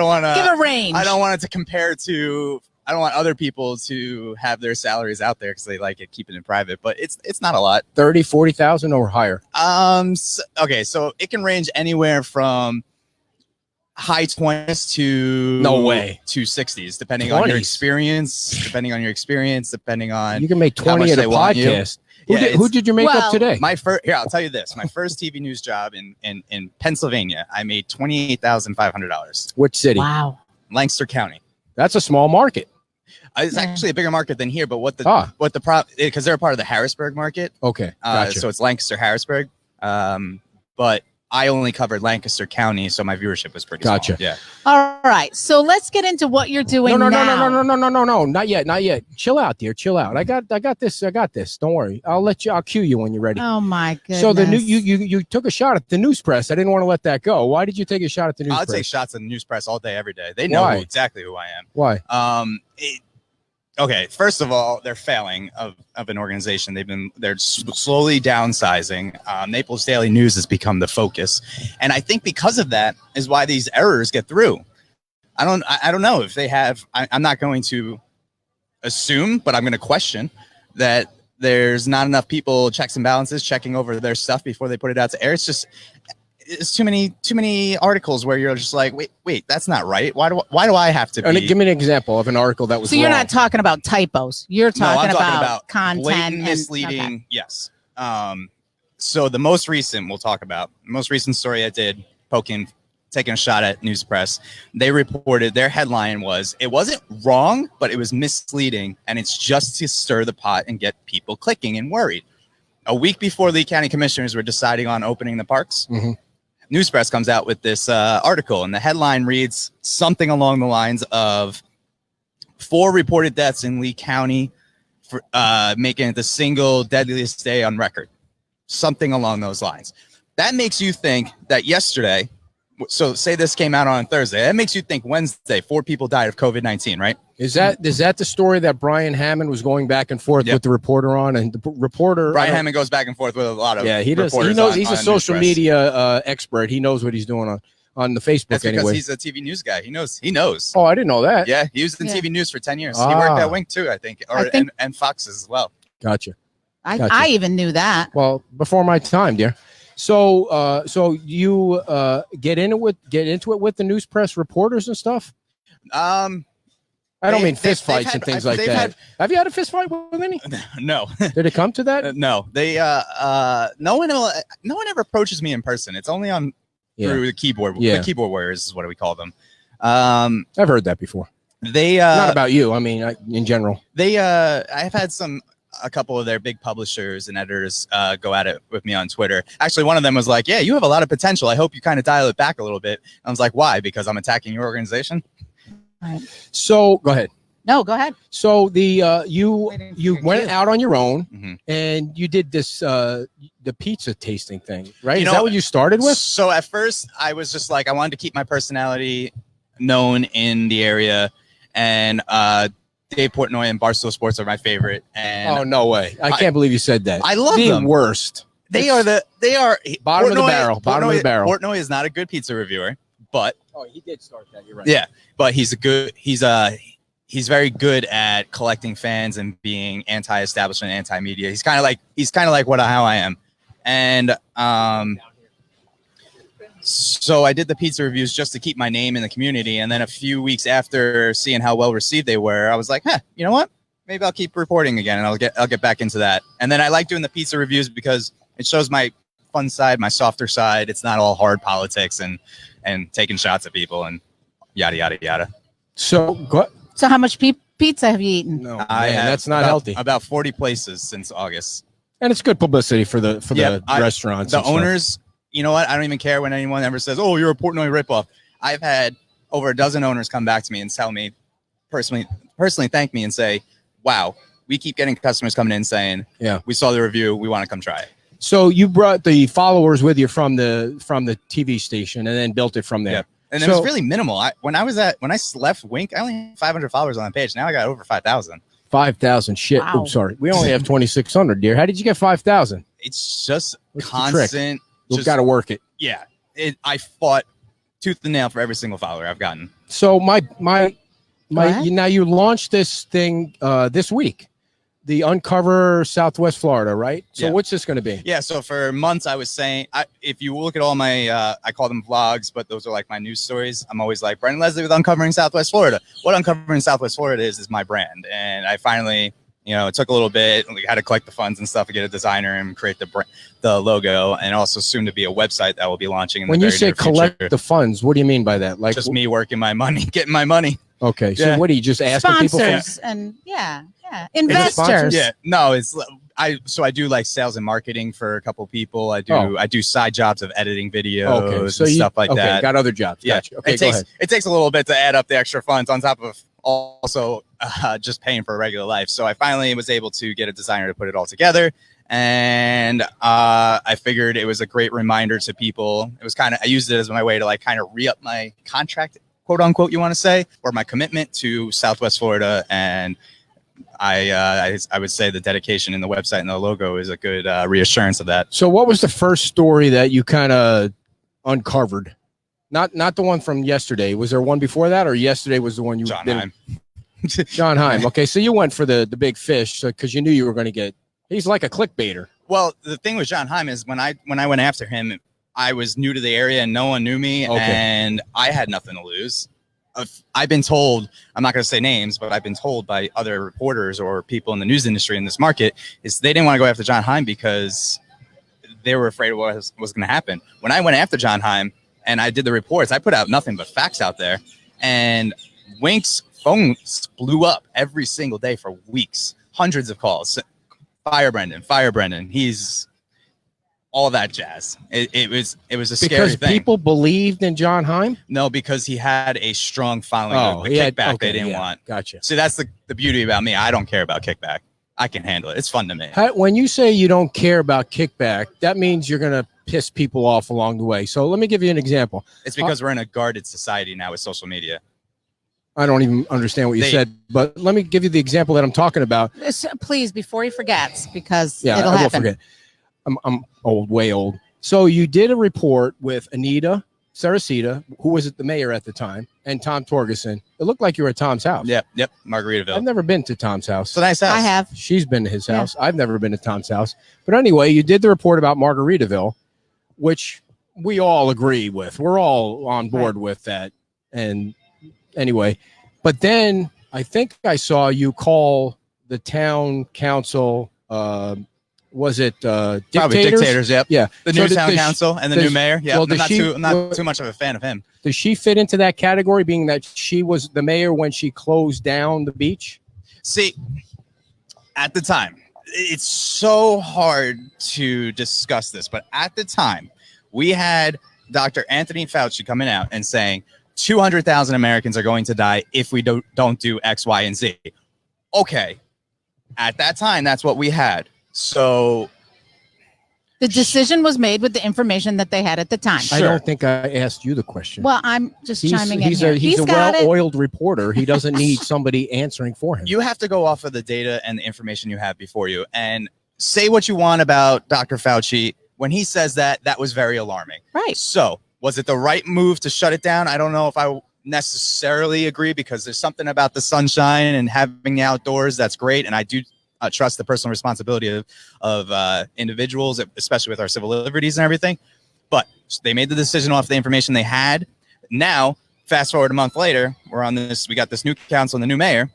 want to. Give a range. I don't want it to compare to. I don't want other people to have their salaries out there because they like it keeping it private. But it's not a lot. 30, 40,000 or higher. Okay, so it can range anywhere from high 20s to No way. to 60s, depending on your 20s? experience. Depending on You can make how 20 much at a they want you. podcast. Yeah, Who did your makeup Well- today? My first here, I'll tell you this. My first TV news job in Pennsylvania, I made $28,500. Which city? Wow. Lancaster County. That's a small market. It's Yeah. actually a bigger market than here, but what the because they're a part of the Harrisburg market. Okay. Gotcha. So it's Lancaster, Harrisburg. But I only covered Lancaster County, so my viewership was pretty Gotcha. small. Yeah. All right. So let's get into what you're doing No, now. no. Not yet. Chill out, dear. Chill out. I got this. Don't worry. I'll cue you when you're ready. Oh my goodness. So the new you took a shot at the news press. I didn't want to let that go. Why did you take a shot at the news I'll press? take shots at the news press all day, every day. They know Why? exactly who I am. Why? Okay, first of all, they're failing of an organization. They're slowly downsizing. Naples Daily News has become the focus, and I think because of that is why these errors get through. I don't know if they have. I'm not going to assume, but I'm going to question that there's not enough people, checks and balances, checking over their stuff before they put it out to air. It's too many articles where you're just like, wait, that's not right. Why do I have to be? Give me an example of an article that was So you're wrong. not talking about typos. You're talking, I'm talking about content blatant and misleading. okay. Yes. So the most recent story I did, taking a shot at news press. They reported their headline was, it wasn't wrong, but it was misleading, and it's just to stir the pot and get people clicking and worried. A week before the county commissioners were deciding on opening the parks, News Press comes out with this article, and the headline reads something along the lines of 4 reported deaths in Lee County, for making it the single deadliest day on record. Something along those lines. That makes you think that yesterday, so say this came out on Thursday, that makes you think Wednesday 4 people died of COVID-19, right? Is that the story that Brian Hammond was going back and forth with the reporter on, and the reporter Brian Hammond goes back and forth with a lot of he does. He knows. He's a social media expert. He knows what he's doing on the Facebook. That's because anyway. he's a TV news guy. He knows. Oh, I didn't know that. Yeah, he was in TV news for 10 years. He worked at Wink too, I think, and Fox as well. Gotcha. I even knew that. Well, before my time, dear. So, you get into it with the news press reporters and stuff. I don't mean fist fights and things like that. Have you had a fist fight with any? No. Did it come to that? No. They no one ever approaches me in person. It's only on through the keyboard. Yeah. The keyboard warriors is what we call them. I've heard that before. They not about you. I mean, in general. They I've had a couple of their big publishers and editors go at it with me on Twitter. Actually, one of them was like, "Yeah, you have a lot of potential. I hope you kind of dial it back a little bit." I was like, "Why? Because I'm attacking your organization?" Right. So go ahead. No, go ahead. So you went out on your own and you did this the pizza tasting thing, right? Is that what you started with? So at first I was just like, I wanted to keep my personality known in the area, and Dave Portnoy and Barstool Sports are my favorite. And oh, no way. I can't believe you said that. I love the them. Worst. They are bottom of the barrel. Bottom of the barrel. Portnoy is not a good pizza reviewer, but he did start that. You're right. Yeah, but he's very good at collecting fans and being anti-establishment, anti-media. He's kind of like how I am. And so I did the pizza reviews just to keep my name in the community. And then a few weeks after seeing how well received they were, I was like, you know what? Maybe I'll keep reporting again, and I'll get back into that. And then I like doing the pizza reviews because it shows my fun side, my softer side. It's not all hard politics and taking shots at people and yada yada yada. So how much pizza have you eaten? No, that's not healthy. About 40 places since August. And it's good publicity for the restaurants. The owners, you know what? I don't even care when anyone ever says, "Oh, you're a Portnoy ripoff." I've had over a dozen owners come back to me and tell me personally thank me and say, "Wow, we keep getting customers coming in saying, we saw the review, we want to come try it." So you brought the followers with you from the TV station and then built it from there. Yeah. And it was really minimal. When I left Wink, I only had 500 followers on the page. Now I got over 5,000. 5,000. Shit. Wow. Oops, sorry. We only have 2,600, dear. How did you get 5,000? It's just What's constant You've got to work it. Yeah, I fought tooth and nail for every single follower I've gotten. So ahead. now you launched this thing this week, the Uncover Southwest Florida, right? So Yeah. what's this going to be? Yeah, so for months I was saying, if you look at all my, I call them vlogs, but those are like my news stories. I'm always like, Brendan Leslie with Uncovering Southwest Florida. What Uncovering Southwest Florida is my brand. And I finally, it took a little bit. We had to collect the funds and stuff to get a designer and create the logo, and also soon to be a website that will be launching in When the you very say near collect future. the funds, what do you mean by that? Like Just me working my money, getting my money. Okay, so Yeah. what are you just asking people for? Sponsors and sponsors? investors. Yeah, no, I do like sales and marketing for a couple people. I do side jobs of editing videos Okay, so and stuff like that. Got other jobs. Yeah. Gotcha. Okay, it go takes ahead. it takes a little bit to add up the extra funds on top of also just paying for a regular life. So I finally was able to get a designer to put it all together, and I figured it was a great reminder to people. It was I used it as my way to like kind of re-up my contract, quote unquote, you want to say, or my commitment to Southwest Florida. And I would say the dedication in the website and the logo is a good reassurance of that. So what was the first story that you kind of uncovered? Not the one from yesterday. Was there one before that, or yesterday was the one you John did? Heim. John Heim. Okay, so you went for the big fish because you knew you were going to get. He's like a clickbaiter. Well, the thing with John Heim is when I went after him, I was new to the area and no one knew me, and I had nothing to lose. I've been told, I'm not going to say names, but I've been told by other reporters or people in the news industry in this market, is they didn't want to go after John Heim because they were afraid of what was going to happen. When I went after John Heim and I did the reports, I put out nothing but facts out there, and Wink's phones blew up every single day for weeks, hundreds of calls. Fire Brendan. He's all that jazz. It was a scary Because thing. people believed in John Heim. No, because he had a strong following of the kickback they didn't want. Gotcha. See, that's the beauty about me. I don't care about kickback. I can handle it. It's fun to me. When you say you don't care about kickback, that means you're going to piss people off along the way. So let me give you an example. It's because we're in a guarded society now with social media. I don't even understand what you said, but let me give you the example that I'm talking about. Please, before he forgets, because Yeah, it'll I will happen. forget. I'm old, way old. So you did a report with Anita Saracita, who was the mayor at the time, and Tom Torgerson. It looked like you were at Tom's house. Yep, Margaritaville. I've never been to Tom's house. It's a nice house. I have. She's been to his house. I've never been to Tom's house. But anyway, you did the report about Margaritaville, which we all agree with. We're all on board with that. And anyway, but then I think I saw you call the town council, was it Probably dictators? dictators, yep. Yeah. The So new does town she- council and the does- new mayor. Yeah, well, I'm does not, she- too, I'm not too much of a fan of him. Does she fit into that category, being that she was the mayor when she closed down the beach? See, at the time, it's so hard to discuss this, but at the time, we had Dr. Anthony Fauci coming out and saying 200,000 Americans are going to die if we don't do X, Y, and Z. Okay. At that time, that's what we had. So The decision was made with the information that they had at the time. I don't think I asked you the question. Well, I'm just chiming in he's here. he's a got it. well-oiled reporter. He doesn't need somebody answering for him. you have to go off of the data and the information you have before you. And say what you want about Dr. Fauci. When he says that, that was very alarming. Right. So was it the right move to shut it down? I don't know if I necessarily agree, because there's something about the sunshine and having the outdoors that's great. And I do trust the personal responsibility of individuals, especially with our civil liberties and everything. But they made the decision off the information they had. Now, fast forward a month later, we got this new council and the new mayor.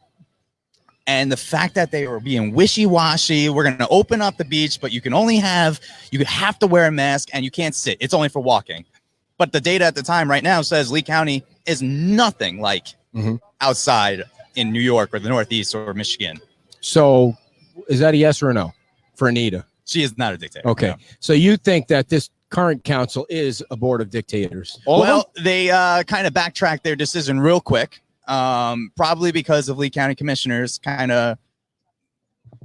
And the fact that they were being wishy-washy, we're going to open up the beach, but you have to wear a mask and you can't sit. It's only for walking. But the data at the time right now says Lee County is nothing like outside in New York or the Northeast or Michigan. So is that a yes or a no for Anita? She is not a dictator. Okay. No. So you think that this current council is a board of dictators? All of them? They kind of backtracked their decision real quick, probably because of Lee County commissioners kind of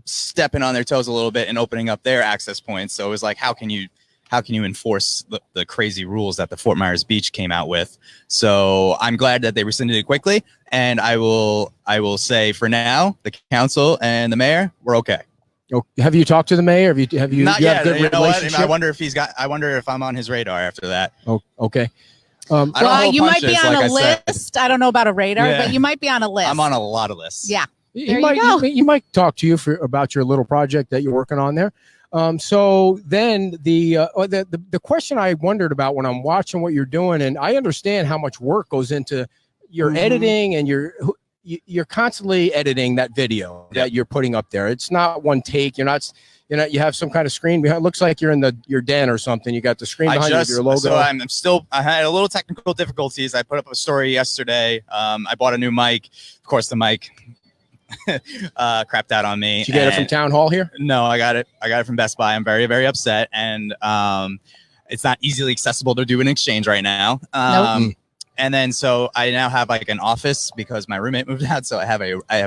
stepping on their toes a little bit and opening up their access points. So it was like, how can you enforce the crazy rules that the Fort Myers Beach came out with? So I'm glad that they rescinded it quickly. And I will say for now, the council and the mayor, we're okay. Oh, have you talked to the mayor? Have you? Not you yet. have good You know what? relationship? I wonder if I'm on his radar after that. Oh, okay. I don't Well, hold you might be punches, on like a I said. list. I don't know about a radar, Yeah. but you might be on a list. I'm on a lot of lists. Yeah. He There you might, go. he might talk to you about your little project that you're working on there. So then the question I wondered about when I'm watching what you're doing, and I understand how much work goes into your editing, and you're constantly editing that video that you're putting up there. It's not one take. You're not. You have some kind of screen behind. It looks like you're in your den or something. You got the screen behind you with your logo. So I had a little technical difficulties. I put up a story yesterday. I bought a new mic. Of course, the mic crapped out on me. Did you get it from Town Hall here? No, I got it from Best Buy. I'm very, very upset. And it's not easily accessible to do an exchange right now. And then so I now have like an office because my roommate moved out. So I have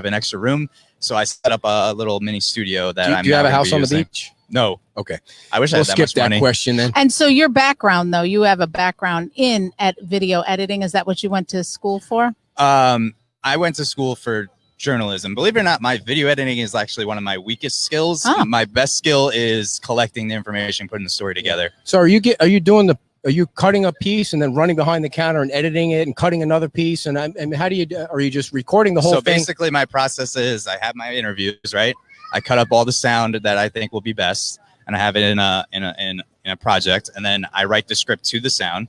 an extra room. So I set up a little mini studio that Do you have a house on the beach? No. Okay. I wish I We'll had that skip much that money. question then. And so your background, though, you have a background in video editing. Is that what you went to school for? I went to school for journalism. Believe it or not, my video editing is actually one of my weakest skills. Oh. My best skill is collecting the information, putting the story together. So are you cutting a piece and then running behind the counter and editing it and cutting another piece? And how do you, are you just recording the whole thing? So basically my process is I have my interviews, right? I cut up all the sound that I think will be best, and I have it in a project, and then I write the script to the sound.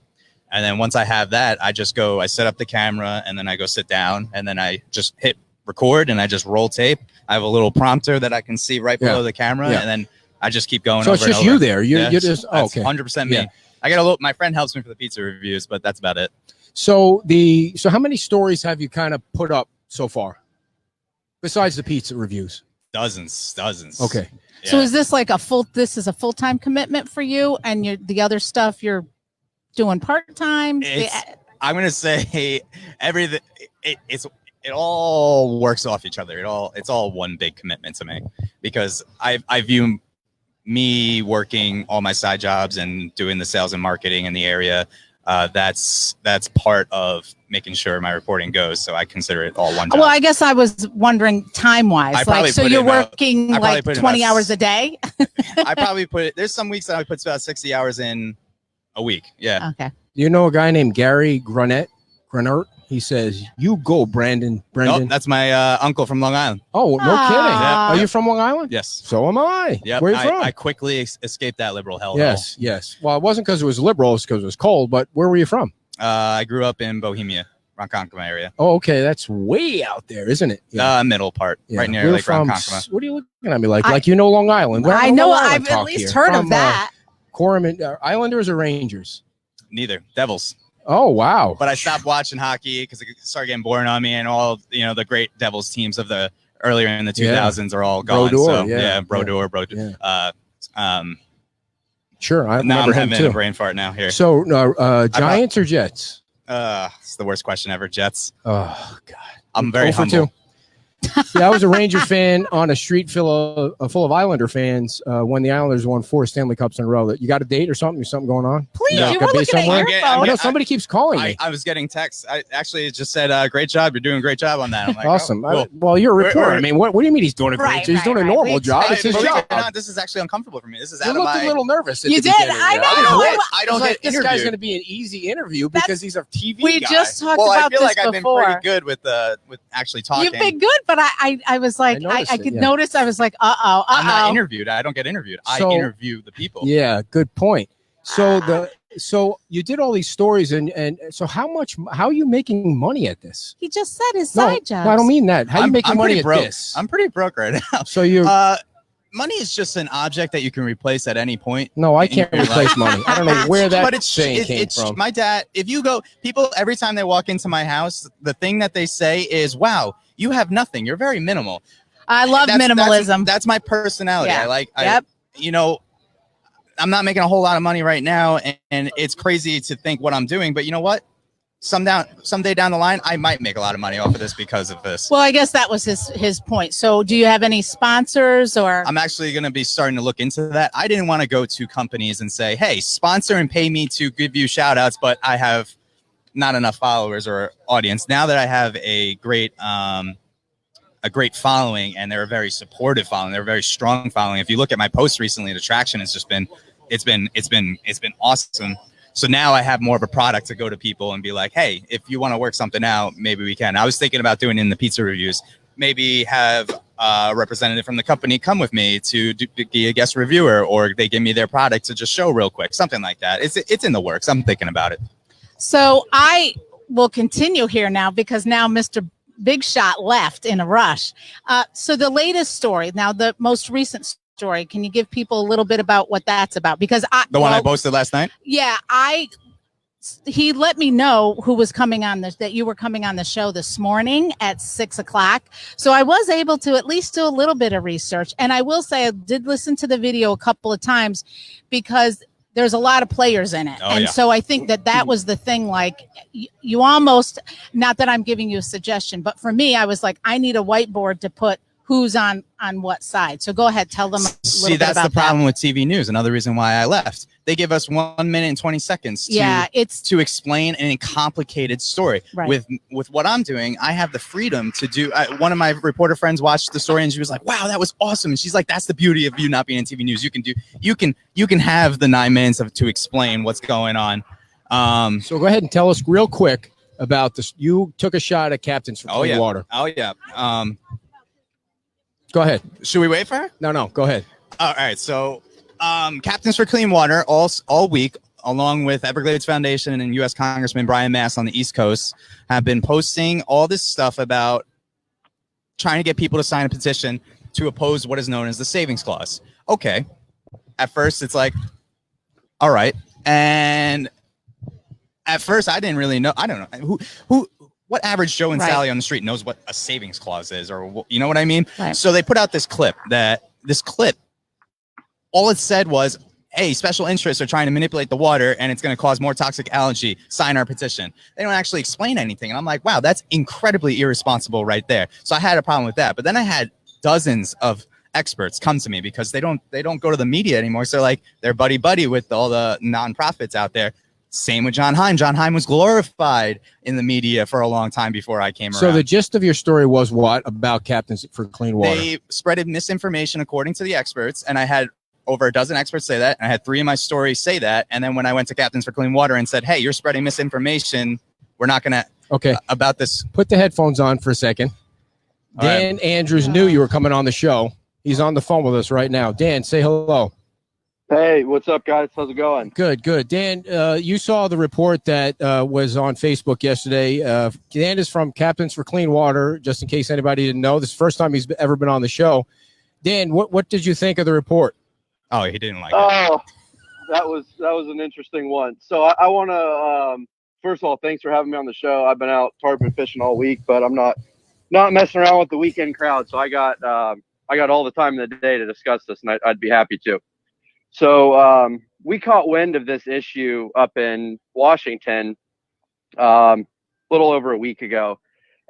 And then once I have that, I set up the camera, and then I go sit down, and then I just hit record, and I just roll tape. I have a little prompter that I can see right below the camera, and then I just keep going. So it's over just and over. you there. You're just okay. 100% me. Yeah. I got a little. My friend helps me for the pizza reviews, but that's about it. So how many stories have you kind of put up so far, besides the pizza reviews? Dozens. Okay. Yeah. So is this like this is a full-time commitment for you, and the other stuff you're doing part-time? I'm gonna say everything. It all works off each other. It's all one big commitment to me, because I view me working all my side jobs and doing the sales and marketing in the area. That's part of making sure my reporting goes. So I consider it all one job. Well, I guess I was wondering time-wise. Like, so you're working like 20 hours a day? I probably there's some weeks that I put about 60 hours in a week. Yeah. Okay. You know a guy named Gary Granert? He says, "You go, Brandon." Nope, that's my uncle from Long Island. Oh, no kidding. Yeah. Are you from Long Island? Yes. So am I. Yep. Where are you from? I quickly escaped that liberal hellhole. Yes. Well, it wasn't because it was liberal. It's because it was cold. But where were you from? I grew up in Bohemia, Ronkonkoma area. Oh, okay. That's way out there, isn't it? Middle part, right near Lake Ronkonkoma. What are you looking at me like you know Long Island? I know. I've at least heard of that. Coram, Islanders or Rangers? Neither. Devils. Oh, wow. But I stopped watching hockey because it started getting boring on me, and all the great Devils teams of the earlier in the 2000s are all gone. Brodeur, Brodeur. Sure, I now remember I'm him having too. a brain fart now here. So, Giants or Jets? It's the worst question ever. Jets. Oh God, I'm very humble. Yeah, I was a Ranger fan on a street full of Islander fans when the Islanders won 4 Stanley Cups in a row. You got a date or something? Something going on? Please, No. you were looking at your phone. No, somebody keeps calling me. I was getting texts. I actually just said, "Great job! You're doing a great job on that." I'm like, awesome. Oh, cool. Well, you're a reporter. I mean, what do you mean he's doing a great job? He's doing a normal job. It's his job. This is actually uncomfortable for me. This is You looked a little nervous. You did. I know. I don't get this interviewed. guy's going to be an easy interview because he's a TV guy. We just talked well, about I feel this like I've before. been pretty good with actually talking. You've been good, but I was like, I could notice. I was like, I'm not interviewed. I don't get interviewed. I interview the people. Yeah, good point. So you did all these stories, and so how are you making money at this? He just said his side jobs. No, I don't mean that. How are you making money at broke. this? I'm pretty broke right now. So you money is just an object that you can replace at any point. No, I can't replace money. I don't know where that saying came it's from. My dad, people every time they walk into my house, the thing that they say is, "Wow, you have nothing. You're very minimal." I love minimalism. That's my personality. Yeah. I'm not making a whole lot of money right now, and it's crazy to think what I'm doing, but you know what? Someday down the line, I might make a lot of money off of this because of this. Well, I guess that was his point. So do you have any sponsors or? I'm actually going to be starting to look into that. I didn't want to go to companies and say, "Hey, sponsor and pay me to give you shout outs," but I have not enough followers or audience. Now that I have a great a great following, and they're a very supportive following. They're a very strong following. If you look at my posts recently, the traction has just been awesome. So now I have more of a product to go to people and be like, hey, if you want to work something out, maybe we can. I was thinking about doing it in the pizza reviews. Maybe have a representative from the company come with me to be a guest reviewer, or they give me their product to just show real quick, something like that. It's in the works. I'm thinking about it. So I will continue here now because now Mr. Big Shot left in a rush. So the latest story, now the most recent story, can you give people a little bit about what that's about? Because one I posted last night? Yeah, he let me know who was coming on that you were coming on the show this morning at 6:00. So I was able to at least do a little bit of research. And I will say I did listen to the video a couple of times because there's a lot of players in it. So I think that was the thing. Like you almost, not that I'm giving you a suggestion, but for me, I was like, I need a whiteboard to put who's on what side. So go ahead, tell them. See, that's the problem with TV news. Another reason why I left. They give us 1 minute and 20 seconds to explain a complicated story. Right. With what I'm doing, I have the freedom to do. One of my reporter friends watched the story and she was like, "Wow, that was awesome." And she's like, "That's the beauty of you not being in TV news. You can have the 9 minutes to explain what's going on." So go ahead and tell us real quick about this. You took a shot at Captains for Clean Water. Oh yeah. Go ahead. Should we wait for her? No, go ahead. All right. So, Captains for Clean Water all week, along with Everglades Foundation and U.S. Congressman Brian Mast on the East Coast, have been posting all this stuff about trying to get people to sign a petition to oppose what is known as the Savings Clause. Okay. At first, it's like, all right. And at first, I didn't really know. I don't know what average Joe and Sally on the street knows what a savings clause is, or you know what I mean? Right. So they put out this clip, all it said was, hey, special interests are trying to manipulate the water and it's going to cause more toxic algae. Sign our petition. They don't actually explain anything. And I'm like, wow, that's incredibly irresponsible right there. So I had a problem with that. But then I had dozens of experts come to me because they don't go to the media anymore. So like they're buddy with all the nonprofits out there. Same with John Heim. John Heim was glorified in the media for a long time before I came around. So the gist of your story was what about Captains for Clean Water? They spreaded misinformation according to the experts, and I had over a dozen experts say that, and I had 3 of my stories say that. And then when I went to Captains for Clean Water and said, hey, you're spreading misinformation, we're not going to about this. Put the headphones on for a second. Dan Andrews knew you were coming on the show. He's on the phone with us right now. Dan, say hello. Hey, what's up, guys? How's it going? Good. Dan, you saw the report that was on Facebook yesterday. Dan is from Captains for Clean Water, just in case anybody didn't know. This is the first time he's ever been on the show. Dan, what did you think of the report? Oh, he didn't like it. Oh, that was an interesting one. So I want to, first of all, thanks for having me on the show. I've been out tarpon fishing all week, but I'm not messing around with the weekend crowd. So I got all the time in the day to discuss this, and I'd be happy to. So we caught wind of this issue up in Washington a little over a week ago.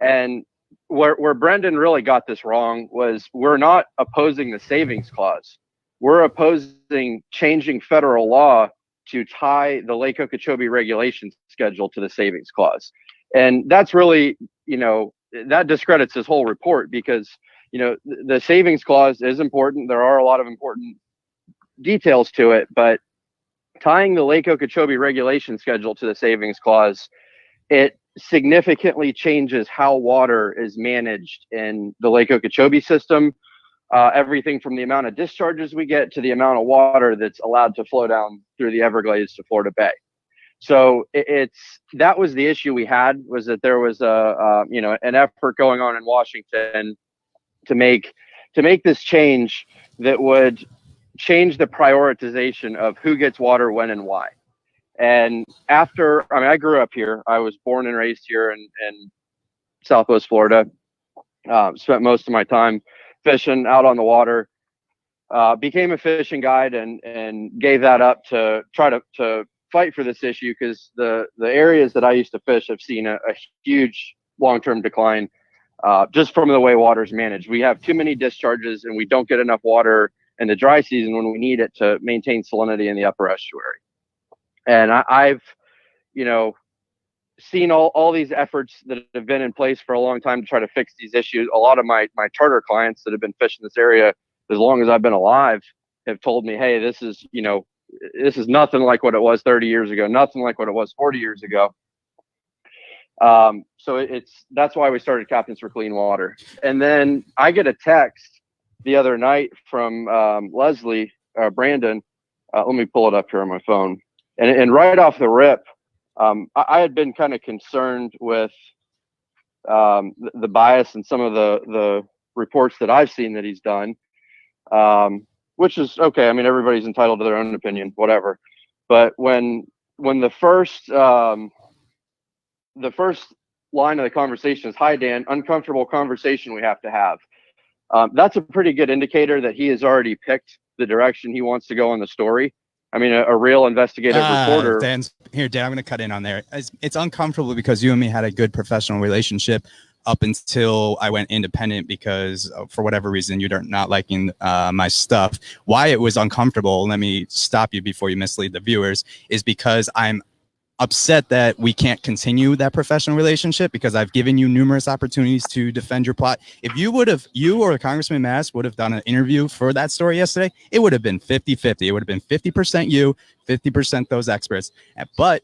And where Brendan really got this wrong was we're not opposing the savings clause. We're opposing changing federal law to tie the Lake Okeechobee regulation schedule to the savings clause. And that's really, that discredits this whole report because, the savings clause is important. There are a lot of important details to it, but tying the Lake Okeechobee regulation schedule to the savings clause, it significantly changes how water is managed in the Lake Okeechobee system. Everything from the amount of discharges we get to the amount of water that's allowed to flow down through the Everglades to Florida Bay. So that was the issue we had, was that there was an effort going on in Washington to make this change that would change the prioritization of who gets water when and why. And I grew up here. I was born and raised here in Southwest Florida. Spent most of my time fishing out on the water. Became a fishing guide and gave that up to try to fight for this issue, because the areas that I used to fish have seen a huge long-term decline just from the way water's managed. We have too many discharges, and we don't get enough water in the dry season when we need it to maintain salinity in the upper estuary. And I've seen all these efforts that have been in place for a long time to try to fix these issues. A lot of my charter clients that have been fishing this area as long as I've been alive have told me, hey, this is nothing like what it was 30 years ago, nothing like what it was 40 years ago. So that's why we started Captains for Clean Water. And then I get a text the other night from Leslie Brandon. Let me pull it up here on my phone. And right off the rip, I had been kind of concerned with the bias in some of the reports that I've seen that he's done, which is okay. I mean, everybody's entitled to their own opinion, whatever. But when the first line of the conversation is, "Hi, Dan, uncomfortable conversation we have to have." That's a pretty good indicator that he has already picked the direction he wants to go on the story. I mean, a real investigative reporter. Dan, I'm going to cut in on there. It's uncomfortable because you and me had a good professional relationship up until I went independent because for whatever reason you're not liking my stuff. Why it was uncomfortable, let me stop you before you mislead the viewers, is because I'm upset that we can't continue that professional relationship because I've given you numerous opportunities to defend your plot. If you or Congressman Mass would have done an interview for that story yesterday, it would have been 50-50. It would have been 50% you, 50% those experts. But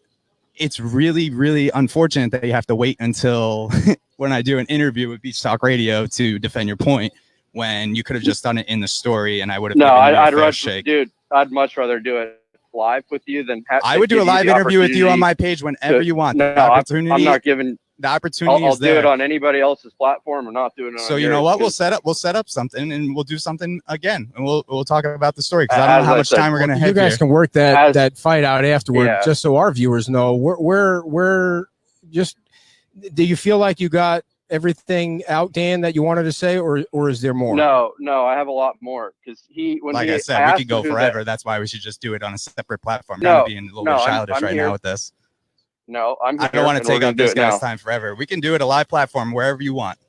it's really, really unfortunate that you have to wait until when I do an interview with Beach Talk Radio to defend your point when you could have just done it in the story and I would have given you a fair shake. Dude, I'd much rather do it live with you than I would do a live interview with you on my page whenever you want. No, I'm not giving the opportunity. I'll do it on anybody else's platform. I'm not doing it on so you know what? We'll set up something and we'll do something again and we'll talk about the story because I don't know how much time we're gonna have. You guys can work that fight out afterward, just so our viewers know. We're just. Do you feel like you got everything out, Dan, that you wanted to say, or is there more? No, I have a lot more because I said, we could go forever. That's why we should just do it on a separate platform. I'm being a little bit childish right now with this. No, I don't want to take up this guy's time forever. We can do it a live platform wherever you want.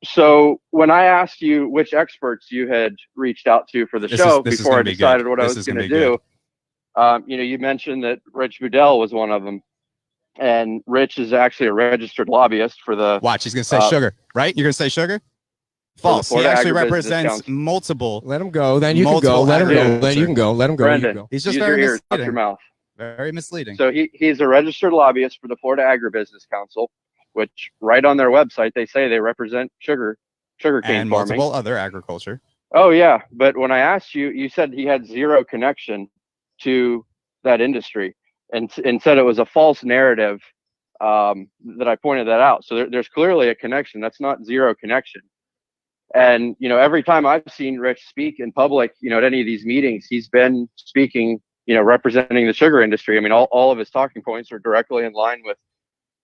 So when I asked you which experts you had reached out to for the show before I decided what I was going to do, you mentioned that Rich Budell was one of them. And Rich is actually a registered lobbyist for the. Watch, he's going to say sugar, right? You're going to say sugar? False. He actually represents multiple. Let him go. Then you can go. Let him go. Then you can go. Let him go. Brendan, he's just very misleading. Out your mouth. Very misleading. So he's a registered lobbyist for the Florida Agribusiness Council, which right on their website they say they represent sugarcane and farming. Multiple other agriculture. Oh yeah, but when I asked you, you said he had zero connection to that industry. And said it was a false narrative that I pointed that out. So there's clearly a connection. That's not zero connection. And, every time I've seen Rich speak in public, at any of these meetings, he's been speaking, representing the sugar industry. I mean, all of his talking points are directly in line with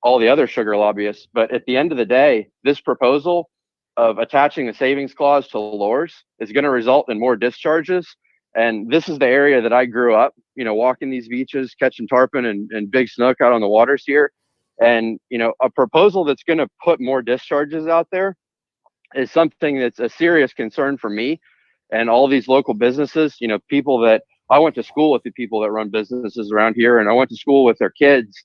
all the other sugar lobbyists. But at the end of the day, this proposal of attaching the savings clause to lures is going to result in more discharges. And this is the area that I grew up, walking these beaches, catching tarpon and big snook out on the waters here. And, a proposal that's going to put more discharges out there is something that's a serious concern for me and all these local businesses, people that I went to school with, the people that run businesses around here, and I went to school with their kids.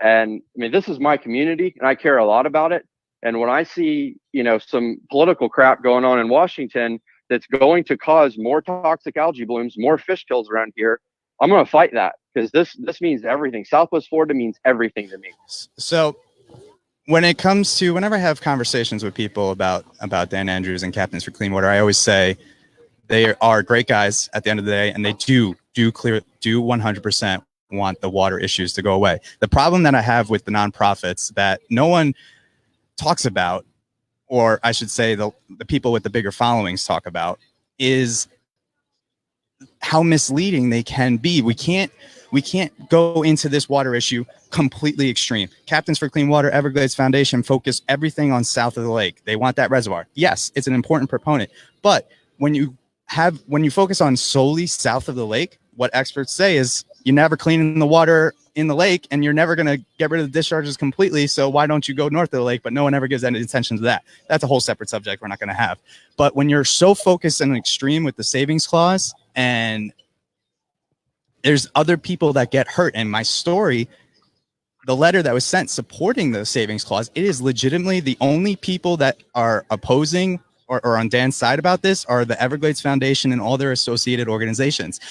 And I mean, this is my community and I care a lot about it. And when I see, some political crap going on in Washington, that's going to cause more toxic algae blooms, more fish kills around here, I'm going to fight that because this means everything. Southwest Florida means everything to me. So when it comes to whenever I have conversations with people about Dan Andrews and Captains for Clean Water, I always say they are great guys at the end of the day, and they do 100% want the water issues to go away. The problem that I have with the nonprofits that no one talks about, or I should say the people with the bigger followings talk about, is how misleading they can be. We can't go into this water issue completely extreme. Captains for Clean Water, Everglades Foundation focus everything on south of the lake. They want that reservoir. Yes, it's an important proponent. But when you focus on solely south of the lake, what experts say is you're never cleaning the water in the lake and you're never going to get rid of the discharges completely. So why don't you go north of the lake? But no one ever gives any attention to that. That's a whole separate subject we're not going to have. But when you're so focused and extreme with the savings clause, and there's other people that get hurt, and my story the letter that was sent supporting the savings clause, it is legitimately the only people that are opposing or on Dan's side about this are the Everglades Foundation and all their associated organizations.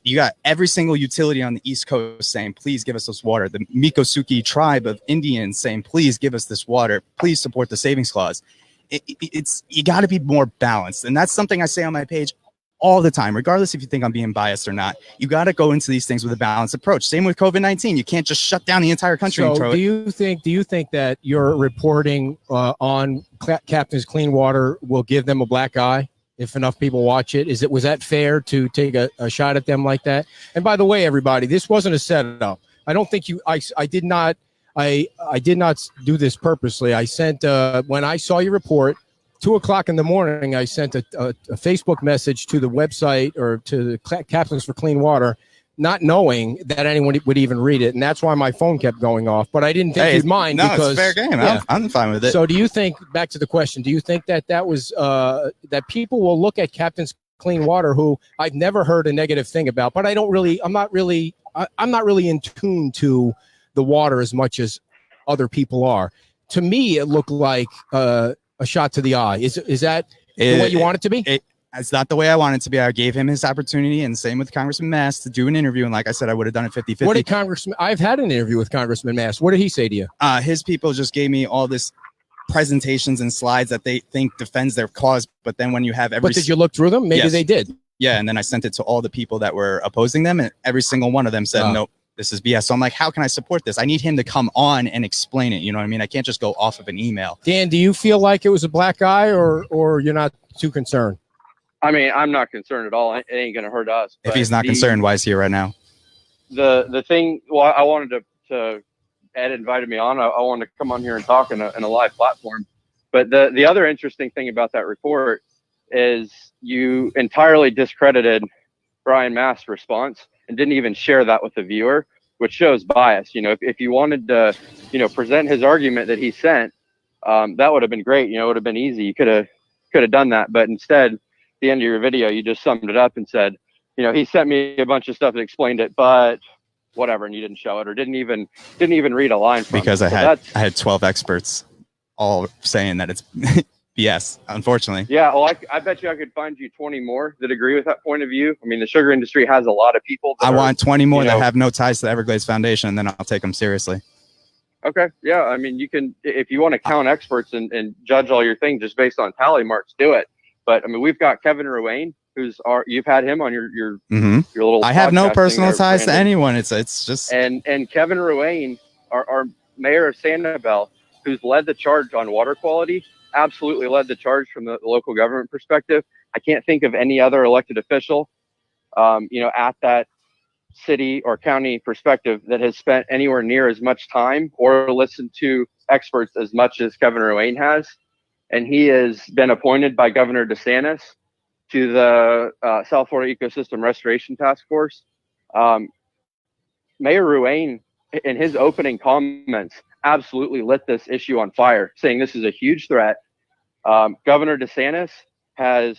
You got every single utility on the East Coast saying, please give us this water. The Mikosuke tribe of Indians saying, please give us this water. Please support the savings clause. It's you got to be more balanced. And that's something I say on my page all the time, regardless if you think I'm being biased or not. You got to go into these things with a balanced approach. Same with COVID-19. You can't just shut down the entire country. So and throw do you think that your reporting on Captain's Clean Water will give them a black eye if enough people watch it? Was that fair to take a shot at them like that? And by the way, everybody, this wasn't a setup. I don't think I did not do this purposely. I sent when I saw your report, 2:00 in the morning, I sent a Facebook message to the website or to the Captains for Clean Water, not knowing that anyone would even read it. And that's why my phone kept going off. But I didn't think you'd mind. No, because, it's fair game. Yeah. I'm fine with it. So do you think, back to the question, do you think that was that people will look at Captain's Clean Water, who I've never heard a negative thing about, but I'm not really in tune to the water as much as other people are. To me, it looked like a shot to the eye. Is that the way you want it to be? It's not the way I want it to be. I gave him his opportunity, and same with Congressman Mass, to do an interview. And like I said, I would have done it 50-50. What did I've had an interview with Congressman Mass. What did he say to you? His people just gave me all this presentations and slides that they think defends their cause. But then when you have But did you look through them? Maybe Yes. they did. Yeah. And then I sent it to all the people that were opposing them, and every single one of them said, nope, this is BS. So I'm like, how can I support this? I need him to come on and explain it. You know what I mean? I can't just go off of an email. Dan, do you feel like it was a black eye, or you're not too concerned? I mean, I'm not concerned at all. It ain't going to hurt us. If he's not concerned, why is he here right now? The thing, well, I wanted to Ed invited me on. I wanted to come on here and talk in a live platform. But the other interesting thing about that report is you entirely discredited Brian Mast's response and didn't even share that with the viewer, which shows bias. You know, if you wanted to, present his argument that he sent, that would have been great. It would have been easy. You could have done that. But instead, at the end of your video, you just summed it up and said, he sent me a bunch of stuff that explained it, but whatever, and you didn't show it or didn't even read a line from because it. I had 12 experts all saying that it's BS, unfortunately. Yeah, well, I bet you I could find you 20 more that agree with that point of view. I mean, the sugar industry has a lot of people. I want 20 more that have no ties to the Everglades Foundation, and then I'll take them seriously. Okay, yeah, I mean, you can, if you want to count experts and judge all your things just based on tally marks, do it. But I mean, we've got Kevin Ruane, you've had him on your little. I have no personal there, ties Brandon. to anyone. It's just and Kevin Ruane, our mayor of Sanibel, who's led the charge on water quality, absolutely led the charge from the local government perspective. I can't think of any other elected official, at that city or county perspective that has spent anywhere near as much time or listened to experts as much as Kevin Ruane has. And he has been appointed by Governor DeSantis to the South Florida Ecosystem Restoration Task Force. Mayor Ruane, in his opening comments, absolutely lit this issue on fire, saying this is a huge threat. Governor DeSantis has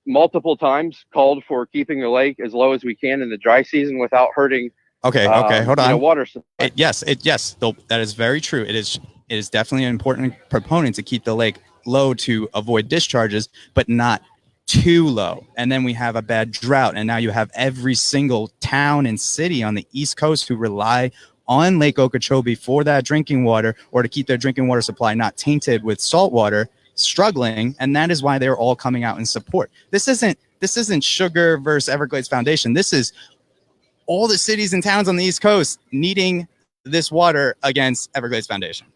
multiple times called for keeping the lake as low as we can in the dry season without hurting. Okay, hold on. Water supply. Yes, that is very true. It is definitely an important proponent to keep the lake low to avoid discharges, but not too low. And then we have a bad drought, and now you have every single town and city on the East Coast who rely on Lake Okeechobee for that drinking water or to keep their drinking water supply not tainted with salt water, struggling, and that is why they're all coming out in support. This isn't Sugar versus Everglades Foundation. This is all the cities and towns on the East Coast needing this water against Everglades Foundation.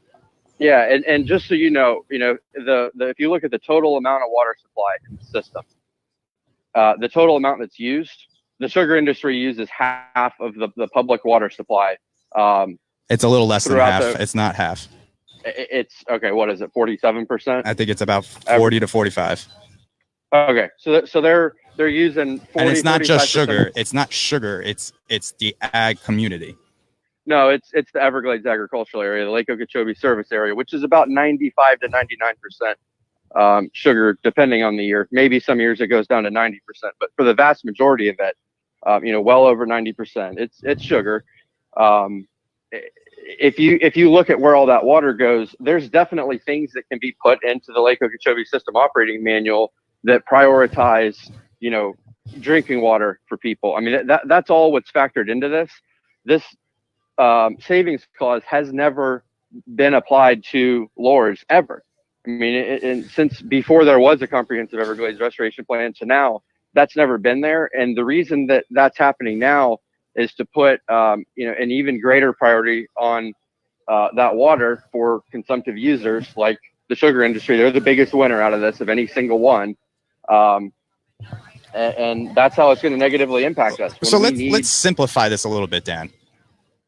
Yeah, and just so you know, if you look at the total amount of water supply in the system, the total amount that's used, the sugar industry uses half of the public water supply. It's a little less than half. It's not half. It's okay. What is it? 47%. I think it's about 40 to 45. Okay, so they're using 40, and it's not just 45%. sugar. It's not sugar. It's the ag community. No, it's the Everglades agricultural area, the Lake Okeechobee service area, which is about 95 to 99% sugar, depending on the year. Maybe some years it goes down to 90%, but for the vast majority of it, well over 90%, it's sugar. if you look at where all that water goes, there's definitely things that can be put into the Lake Okeechobee System Operating Manual that prioritize, drinking water for people. I mean, that's all what's factored into this. This savings clause has never been applied to lures ever. I mean, and since before there was a comprehensive Everglades restoration plan to now, that's never been there. And the reason that that's happening now is to put, an even greater priority on that water for consumptive users like the sugar industry. They're the biggest winner out of this of any single one. And that's how it's going to negatively impact us. So let's simplify this a little bit, Dan,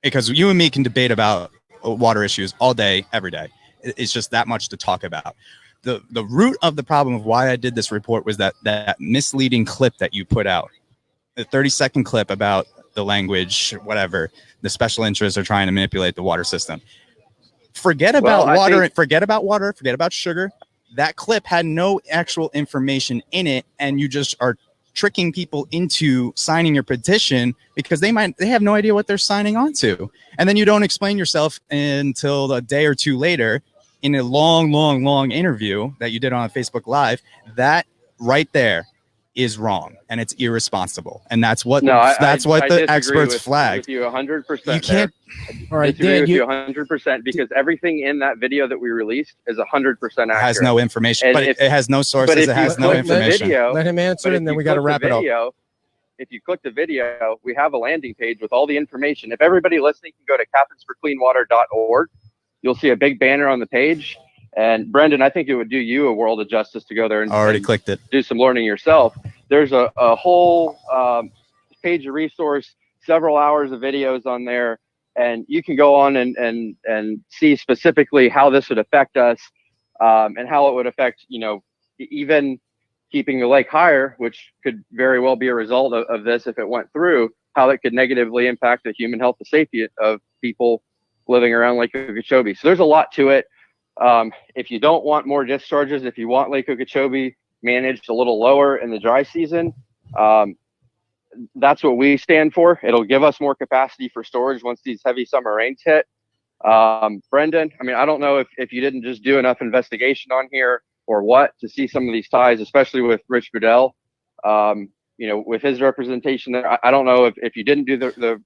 because you and me can debate about water issues all day, every day. It's just that much to talk about. The root of the problem of why I did this report was that misleading clip that you put out, the 30-second clip about the language, whatever, the special interests are trying to manipulate the water system. Forget about water, forget about sugar. That clip had no actual information in it, and you just are tricking people into signing your petition because they have no idea what they're signing on to. And then you don't explain yourself until a day or two later in a long interview that you did on Facebook Live. That right there is wrong, and it's irresponsible. And that's what the experts flagged. With you 100%. You can't. All right, Dan, with you 100% because everything in that video that we released is 100% accurate. Has no information, but it has no sources. It has no information. Let him answer, and then we got to wrap it up. If you click the video, we have a landing page with all the information. If everybody listening can go to captainsforcleanwater.org, you'll see a big banner on the page. And Brendan, I think it would do you a world of justice to go there and clicked it. Do some learning yourself. There's a whole page of resource, several hours of videos on there, and you can go on and see specifically how this would affect us and how it would affect, even keeping the lake higher, which could very well be a result of this if it went through, how it could negatively impact the human health and safety of people living around Lake Okeechobee. So there's a lot to it. If you don't want more discharges, if you want Lake Okeechobee managed a little lower in the dry season, that's what we stand for. It'll give us more capacity for storage once these heavy summer rains hit. Brendan, I mean, I don't know if you didn't just do enough investigation on here or what to see some of these ties, especially with Rich Goodell, with his representation there. I don't know if you didn't do the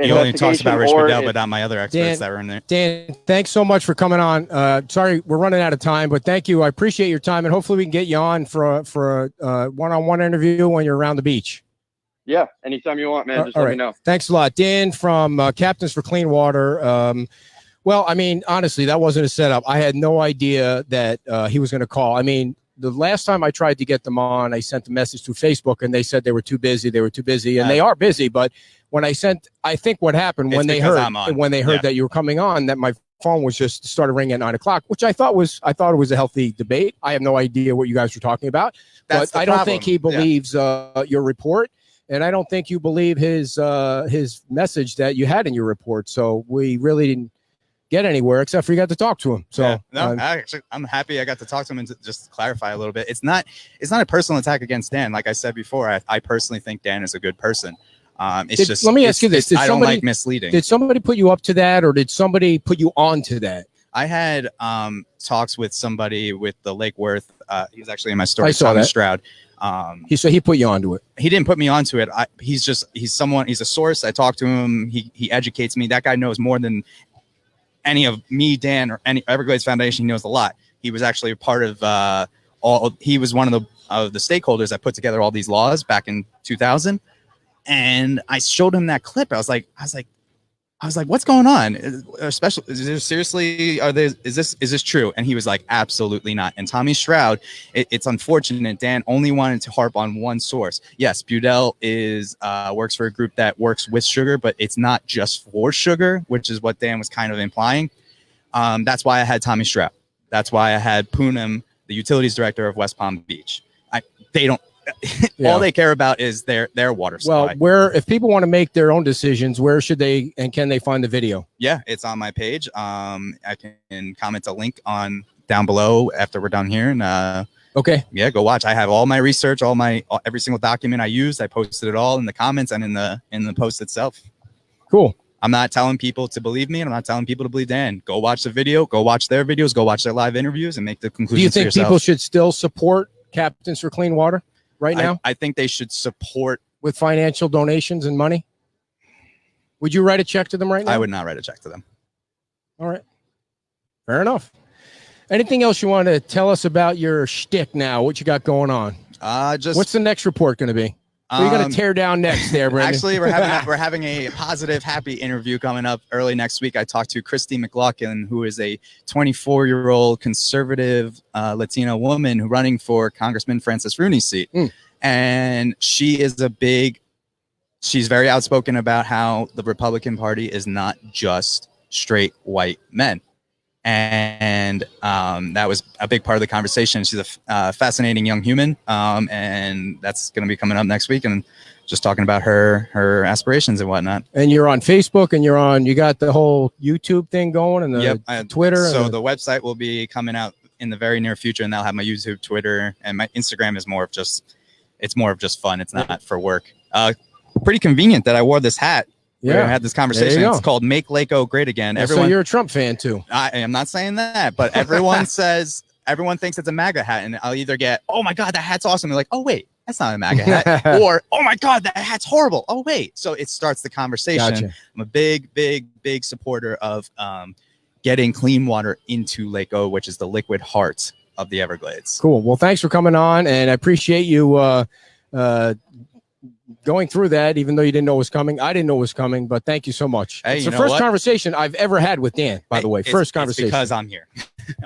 he only talks about Rich Goodell, but not my other experts that were in there. Dan, thanks so much for coming on. Sorry, we're running out of time, but thank you. I appreciate your time, and hopefully we can get you on for a one-on-one interview when you're around the beach. Yeah, anytime you want, man. Just let me know. Thanks a lot. Dan from Captains for Clean Water. Well, I mean, honestly, that wasn't a setup. I had no idea that he was going to call. I mean, the last time I tried to get them on, I sent a message through Facebook, and they said they were too busy. And they are busy, but when I think what happened when they heard that you were coming on, that my phone was just started ringing at 9:00, which I thought it was a healthy debate. I have no idea what you guys were talking about, but I don't think he believes your report, and I don't think you believe his message that you had in your report. So we really didn't get anywhere except for you got to talk to him. So I'm happy I got to talk to him and to just clarify a little bit. It's not a personal attack against Dan. Like I said before, I personally think Dan is a good person. Let me ask you this. I don't like misleading. Did somebody put you up to that, or did somebody put you on to that? I had talks with somebody with the Lake Worth. He was actually in my story, Tommy Stroud. He put you onto it. He didn't put me onto it. He's a source. I talk to him. He educates me. That guy knows more than any of me, Dan, or any Everglades Foundation. He knows a lot. He was actually a part of he was one of the stakeholders that put together all these laws back in 2000. And I showed him that clip. I was like, what's going on? Is this true? And he was like, absolutely not. And Tommy Stroud, it's unfortunate. Dan only wanted to harp on one source. Yes, Budell works for a group that works with sugar, but it's not just for sugar, which is what Dan was kind of implying. That's why I had Tommy Stroud. That's why I had Poonam, the utilities director of West Palm Beach. All they care about is their water supply. Well, if people want to make their own decisions, where should they and can they find the video? Yeah, it's on my page. I can comment a link on down below after we're done here. And okay, yeah, go watch. I have all my research, every single document I used. I posted it all in the comments and in the post itself. Cool. I'm not telling people to believe me, and I'm not telling people to believe Dan. Go watch the video, go watch their videos, go watch their live interviews, and make the conclusions. Do you think for yourself. people should still support Captains for Clean Water right now I think they should support. with financial donations and money? Would you write a check to them right now? I would not write a check to them. All right. Fair enough. Anything else you want to tell us about your shtick now? What you got going on? What's the next report going to be? What are you going to tear down next there, Brandon? Actually, we're having a positive, happy interview coming up early next week. I talked to Christy McLaughlin, who is a 24-year-old conservative Latina woman running for Congressman Francis Rooney's seat. And she is she's very outspoken about how the Republican Party is not just straight white men. And that was a big part of the conversation. She's a fascinating young human, and that's going to be coming up next week, and just talking about her aspirations and whatnot. And you're on Facebook, and you got the whole YouTube thing going, and the Twitter. So the website will be coming out in the very near future, and they'll have my YouTube, Twitter, and my Instagram is more of just fun. It's not for work. Pretty convenient that I wore this hat. Yeah, we had this conversation. It's called "Make Laco Great Again." So you're a Trump fan too. I am not saying that, but everyone thinks it's a MAGA hat, and I'll either get, "Oh my God, that hat's awesome," they're like, "Oh wait, that's not a MAGA hat," or "Oh my God, that hat's horrible." Oh wait, so it starts the conversation. Gotcha. I'm a big supporter of getting clean water into Lake O, which is the liquid heart of the Everglades. Cool. Well, thanks for coming on, and I appreciate you going through that, even though you didn't know it was coming. I didn't know it was coming, but thank you so much. Hey, it's the first conversation I've ever had with Dan, by the way. First conversation. It's because I'm here.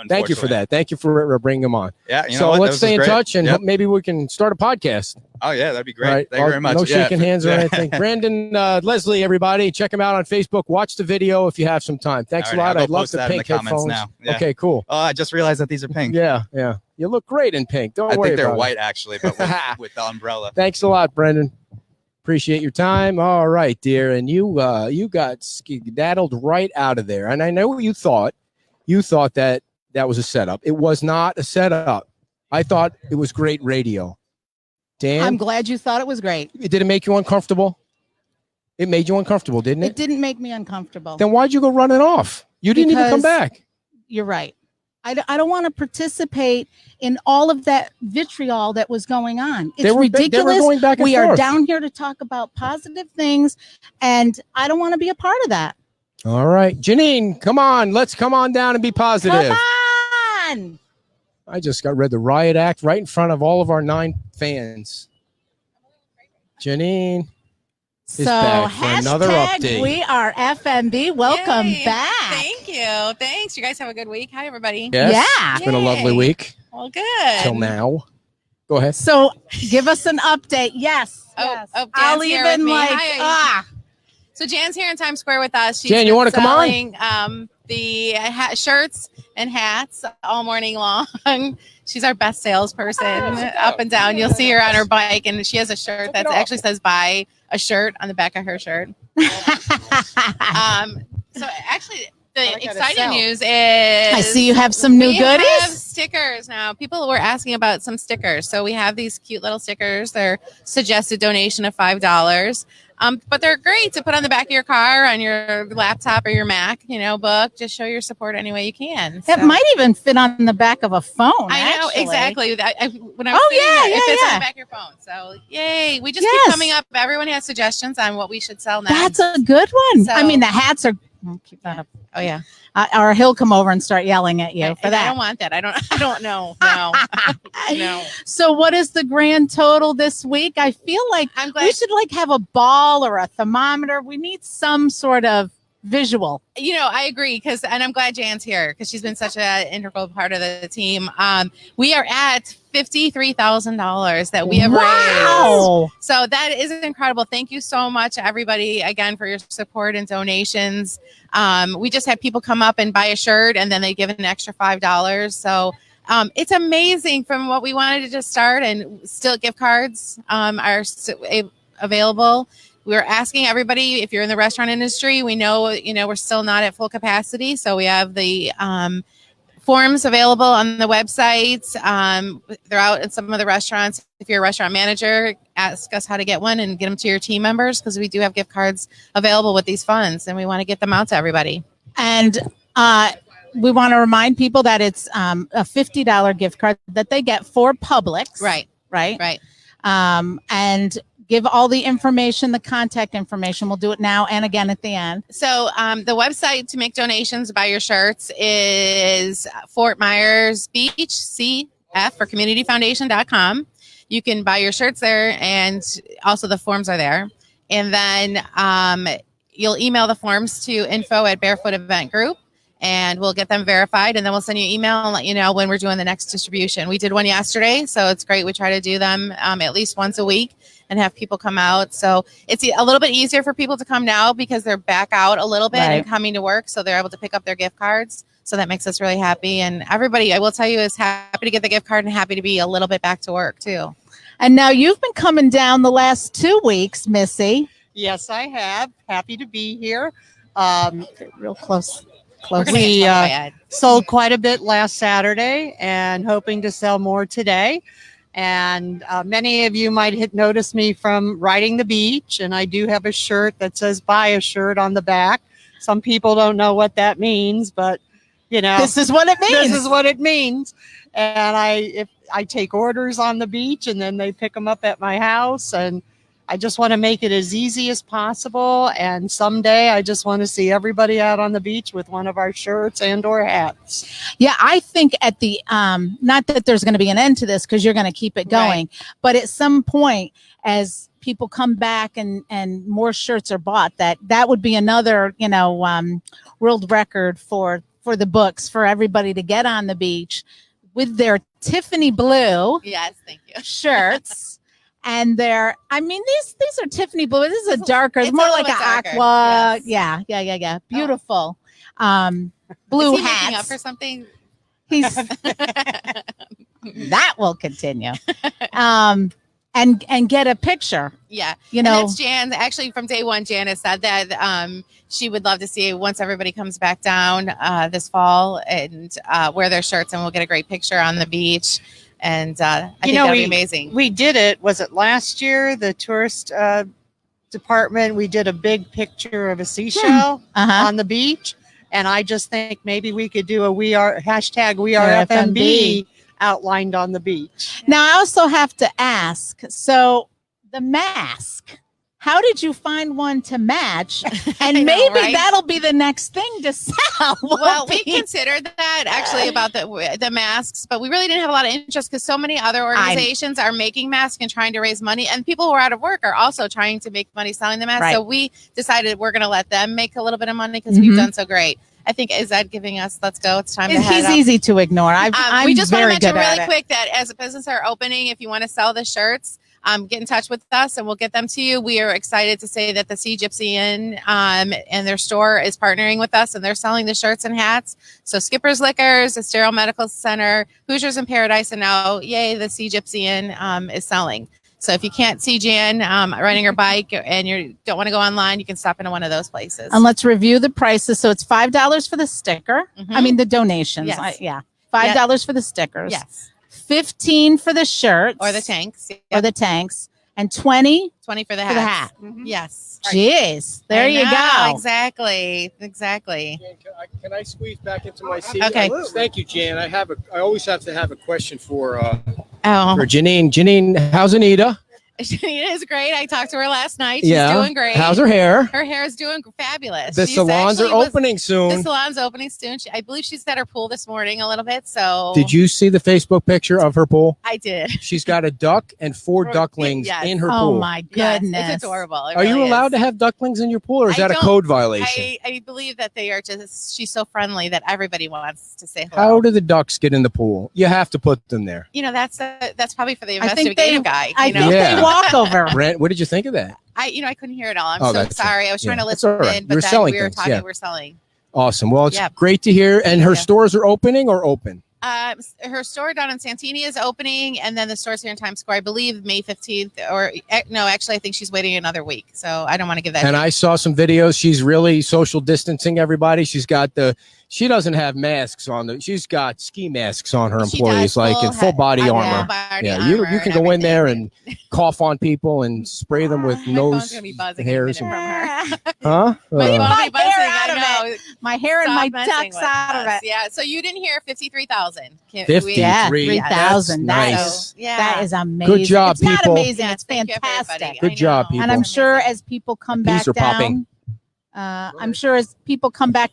Thank you for that. Thank you for bringing him on. Yeah. So let's stay in touch, and maybe we can start a podcast. Oh, yeah, that'd be great. Right. Thank you very much. No shaking hands or anything. Brandon, Leslie, everybody, check him out on Facebook. Watch the video if you have some time. Thanks a lot. I'd love the pink headphones. Now. Yeah. Okay, cool. Oh, I just realized that these are pink. Yeah. You look great in pink. Don't worry about it. I think they're white, actually, but with the umbrella. Thanks a lot, Brendan. Appreciate your time. All right, dear. And you got skedaddled right out of there. And I know what you thought. You thought that was a setup. It was not a setup. I thought it was great radio. Dan? I'm glad you thought it was great. Did it make you uncomfortable? It made you uncomfortable, didn't it? It didn't make me uncomfortable. Then why'd you go running off? You didn't even come back. You're right. I don't want to participate in all of that vitriol that was going on. It's ridiculous. They were going back and we forth. are down here to talk about positive things, and I don't want to be a part of that. All right. Janine, come on. Let's come on down and be positive. Come on. I just read the riot act right in front of all of our 9 fans. Janine is back for another update. We are FMB. Welcome back. Thank you. Thanks. You guys have a good week. Hi, everybody. Yes, Yeah. it's been a lovely week Well, good. till now. Go ahead. So give us an update. Yes. Yes. I'll Dan's here with even me. like, Hi. So Jan's here in Times Square with us. She's Jan, you want to come on? selling, the shirts and hats all morning long. She's our best salesperson up and down. You'll see her on her bike, and she has a shirt that actually says "buy a shirt" on the back of her shirt. So actually, the exciting news is I see you have some new we goodies. have stickers now. People were asking about some stickers. So we have these cute little stickers. They're suggested donation of $5. But they're great to put on the back of your car, on your laptop or your Mac, book. Just show your support any way you can. It might even fit on the back of a phone. I know, actually. exactly. When I was it fits on the back of your phone. So, yay. We just keep coming up. Everyone has suggestions on what we should sell now. That's a good one. So- I mean, the hats are. I'll keep that up. Oh, yeah. Or he'll come over and start yelling at you for I that. don't want that. I don't know. No. No. So what is the grand total this week? I feel like I'm glad. we should have a ball or a thermometer. We need some sort of visual. I agree and I'm glad Jan's here because she's been such an integral part of the team. We are at $53,000 that we have raised. So that is incredible. Thank you so much, everybody, again, for your support and donations. We just had people come up and buy a shirt, and then they give an extra $5. So it's amazing from what we wanted to just start, and still gift cards are available. We're asking everybody, if you're in the restaurant industry, we know, we're still not at full capacity. So we have the forms available on the website. They're out at some of the restaurants. If you're a restaurant manager, ask us how to get one and get them to your team members, because we do have gift cards available with these funds, and we want to get them out to everybody. And we want to remind people that it's a $50 gift card that they get for Publix. Right. And give all the information, the contact information. We'll do it now and again at the end. So the website to make donations, buy your shirts, is Fort Myers Beach, CF for communityfoundation.com. You can buy your shirts there, and also the forms are there. And then you'll email the forms to info@Barefoot Event Group, and we'll get them verified, and then we'll send you an email and let you know when we're doing the next distribution. We did one yesterday, so it's great. We try to do them at least once a week and have people come out. So it's a little bit easier for people to come now because they're back out a little bit and coming to work, so they're able to pick up their gift cards. So that makes us really happy. And everybody, I will tell you, is happy to get the gift card and happy to be a little bit back to work too. And now you've been coming down the last 2 weeks, Missy. Yes, I have. Happy to be here. Real close. We sold quite a bit last Saturday and hoping to sell more today. And many of you might have noticed me from riding the beach, and I do have a shirt that says "Buy a Shirt" on the back. Some people don't know what that means, but this is what it means. This is what it means. And I take orders on the beach, and then they pick them up at my house, and I just want to make it as easy as possible. And someday I just want to see everybody out on the beach with one of our shirts and or hats. Yeah, I think at the not that there's going to be an end to this, because you're going to keep it going, but at some point, as people come back and more shirts are bought, that would be another world record for the books, for everybody to get on the beach with their Tiffany blue shirts. And these are Tiffany blue. This is a darker, it's more like an aqua. Yes. Yeah. Beautiful. Blue is he hats. making up for something? That will continue. And get a picture. Yeah. And that's Jan. Actually, from day one, Jan has said that she would love to see, once everybody comes back down this fall, and wear their shirts, and we'll get a great picture on the beach. And I think that'll be amazing. We did it. Was it last year? The tourist department, we did a big picture of a seashell on the beach. And I just think maybe we could do a hashtag We Are FMB outlined on the beach. Now, I also have to ask, so the mask, how did you find one to match? And maybe that'll be the next thing to sell. Well, we considered that actually about the masks, but we really didn't have a lot of interest because so many other organizations are making masks and trying to raise money. And people who are out of work are also trying to make money selling the masks. So we decided we're going to let them make a little bit of money because we've done so great. I think, is Ed giving us, let's go, it's time to head He's up. easy to ignore. We just want to mention really quick that as a business are opening, if you want to sell the shirts, get in touch with us and we'll get them to you. We are excited to say that the Sea Gypsy Inn and their store is partnering with us, and they're selling the shirts and hats. So Skipper's Liquors, Estero Medical Center, Hoosiers in Paradise, and now, the Sea Gypsy Inn is selling. So if you can't see Jan riding her bike and you don't want to go online, you can stop into one of those places. And let's review the prices. So it's $5 for the sticker. I mean, the donations. Yes. $5 for the stickers. Yes. $15 for the shirts. Or the tanks. Or the tanks. And $20 for the hat. Yes. Jeez. There you go. Exactly. Can I squeeze back into my seat? Okay. Thank you, Jan. I always have to have a question for for Janine. Janine, how's Anita? Janine is great. I talked to her last night. She's doing great. How's her hair? Her hair is doing fabulous. The salons are opening soon. The salon's opening soon. I believe she's at her pool this morning a little bit. So did you see the Facebook picture of her pool? I did. She's got a duck and 4 ducklings in her pool. Oh my goodness. Yes, it's adorable. Are you allowed to have ducklings in your pool, or is that a code violation? I believe that they are she's so friendly that everybody wants to say hello. How do the ducks get in the pool? You have to put them there. That's probably for the investigative guy. I think they walk over. Brent, what did you think of that? I couldn't hear it all. I'm so sorry. I was trying to listen in, but then selling we were talking, we're selling. Awesome. Well, it's great to hear. And her stores are opening or open? Her store down in Santini is opening, and then the stores here in Times Square, I believe May 15th, or no, actually, I think she's waiting another week. So I don't want to give that. And I saw some videos. She's really social distancing everybody. She doesn't have masks on. She's got ski masks on her employees, like in full body armor. Yeah, you can go in there and cough on people and spray them with nose hairs. From her. Huh? My hair out of it. My hair and my ducks out of it. Yeah. So you didn't hear 53,000. 53,000. Nice. That is amazing. Good job, it's not people. amazing. It's fantastic. Good job, people. And I'm sure as people come back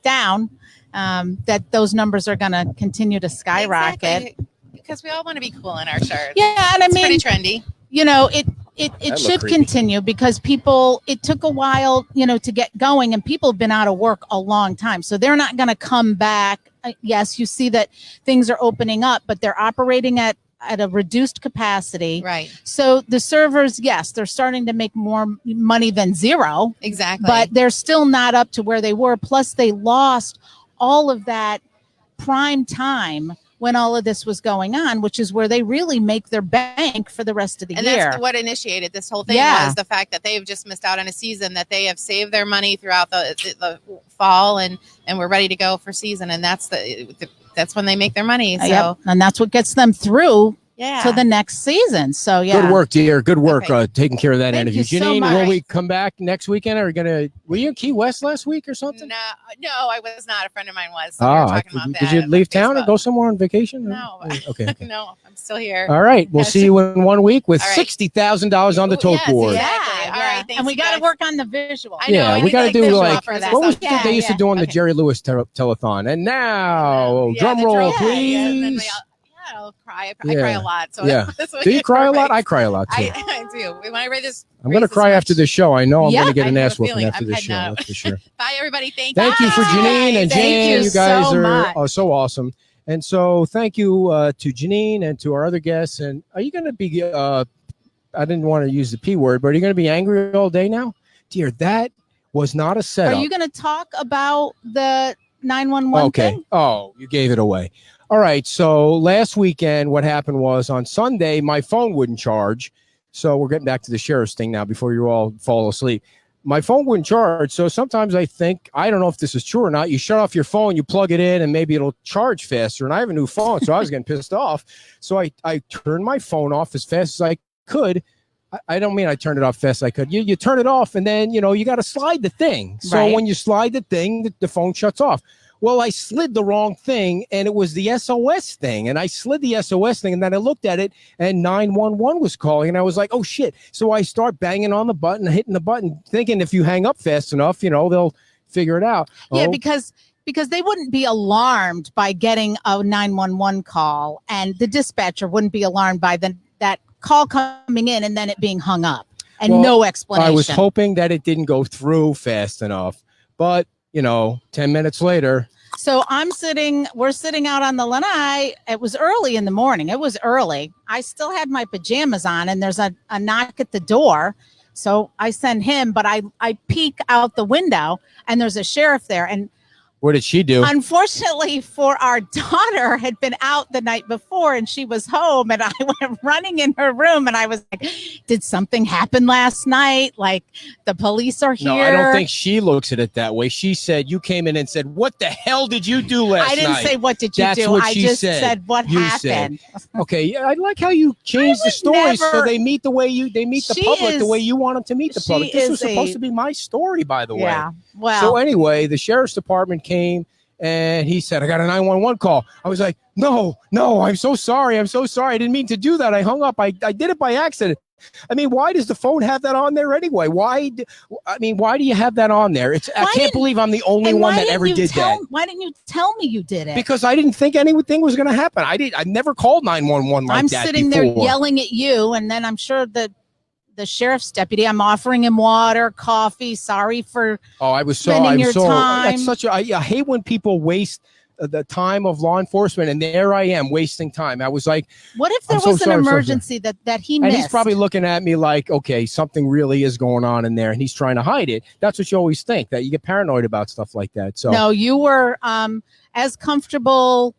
down, that those numbers are going to continue to skyrocket. Exactly. Because we all want to be cool in our shirts. Yeah, and it's pretty trendy. You know, it should continue because it took a while, to get going, and people have been out of work a long time. So they're not going to come back. Yes, you see that things are opening up, but they're operating at a reduced capacity. Right. So the servers, yes, they're starting to make more money than zero. Exactly. But they're still not up to where they were. Plus, they lost all of that prime time when all of this was going on, which is where they really make their bank for the rest of the year. And that's what initiated this whole thing was the fact that they've just missed out on a season, that they have saved their money throughout the fall and we're ready to go for season. And that's when they make their money. So and that's what gets them through to the next season. So Good work, dear. Good work taking care of that Thank interview. you so Janine, much. will we come back next weekend? Were you in Key West last week or something? No, I was not. A friend of mine was. So we were talking about did you leave town and go somewhere on vacation? No. Okay. No, I'm still here. All right. We'll see you in 1 week with $60,000 on the tote board. Exactly. All right. Thanks, and we got to work on the visual. We got to do what was they used to do on the Jerry Lewis telethon? And now, drum roll, please. I'll cry. I cry a lot. So do you cry a lot? I cry a lot too. I do. When I read this, I'm going to cry after the show. I know I'm going to get an ass whooping after the show. That's for sure. Bye, everybody. Thank you for Janine and Jan. You guys are so awesome. And so thank you to Janine and to our other guests. And are you going to be, I didn't want to use the P word, but are you going to be angry all day now? Dear, that was not a setup. Are you going to talk about the 911 thing? Oh, you gave it away. All right. So last weekend, what happened was on Sunday, my phone wouldn't charge. So we're getting back to the sheriff's thing now before you all fall asleep. My phone wouldn't charge. So sometimes I don't know if this is true or not. You shut off your phone, you plug it in, and maybe it'll charge faster. And I have a new phone, so I was getting pissed off. So I turned my phone off as fast as I could. I don't mean I turned it off fast as I could. You turn it off, and then, you got to slide the thing. So when you slide the thing, the phone shuts off. Well, I slid the wrong thing, and it was the SOS thing. And I slid the SOS thing, and then I looked at it, and 911 was calling, and I was like, oh, shit. So I start banging on the button, hitting the button, thinking if you hang up fast enough, they'll figure it out. Yeah, because they wouldn't be alarmed by getting a 911 call, and the dispatcher wouldn't be alarmed by that call coming in and then it being hung up and no explanation. I was hoping that it didn't go through fast enough, but 10 minutes later. So we're sitting out on the lanai. It was early in the morning. It was early. I still had my pajamas on, and there's a knock at the door. So I send him, but I peek out the window, and there's a sheriff there. And what did she do? Unfortunately for our daughter, had been out the night before, and she was home, and I went running in her room, and I was like, did something happen last night? Like, the police are here? No, I don't think she looks at it that way. She said, you came in and said, what the hell did you do last night? I didn't say, what did you That's do? what I she just said. what you happened. Said. Okay, I like how you changed the story so they meet the public the way you want them to meet the public. This was supposed to be my story, by the way. Yeah, well. So anyway, the sheriff's department came, and he said, I got a 911 call. I was like, no, I'm so sorry. I didn't mean to do that. I hung up. I did it by accident. I mean, why does the phone have that on there anyway? Why do you have that on there? I can't believe I'm the only one that ever did that. Why didn't you tell me you did it? Because I didn't think anything was going to happen. I never called 911 like that. I'm sitting there yelling at you, and then I'm sure the sheriff's deputy, I'm offering him water, coffee. Sorry for spending your time. That's I hate when people waste the time of law enforcement, and there I am wasting time. I was like, what if there was an emergency that he missed? And he's probably looking at me like, okay, something really is going on in there, and he's trying to hide it. That's what you always think, that you get paranoid about stuff like that. So no, you were as comfortable.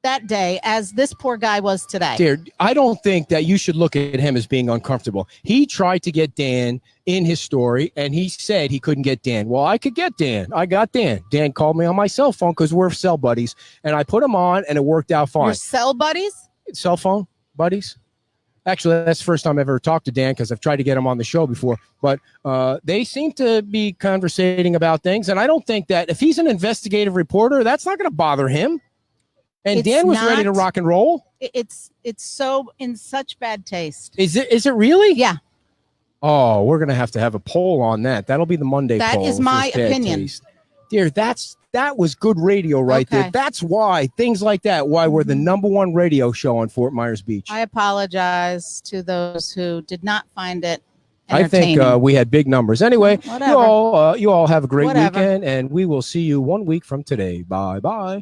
that day as this poor guy was today. Dear, I don't think that you should look at him as being uncomfortable. He tried to get Dan in his story, and he said he couldn't get Dan. Well, I could get Dan. I got Dan. Dan called me on my cell phone because we're cell buddies, and I put him on, and it worked out fine. Your cell buddies? Cell phone buddies? Actually, that's the first time I've ever talked to Dan because I've tried to get him on the show before. But they seem to be conversating about things. And I don't think that if he's an investigative reporter, that's not going to bother him. And It's Dan was ready to not. rock and roll. It's so in such bad taste. Is it really? Yeah. Oh, we're going to have a poll on that. That'll be the Monday That poll. is if my it's bad opinion. taste. Dear, that was good radio right there. Okay. That's why things like that, why we're the #1 radio show on Fort Myers Beach. I apologize to those who did not find it I think entertaining. we had big numbers. Anyway, Whatever. you all have a great Whatever. weekend, and we will see you 1 week from today. Bye-bye.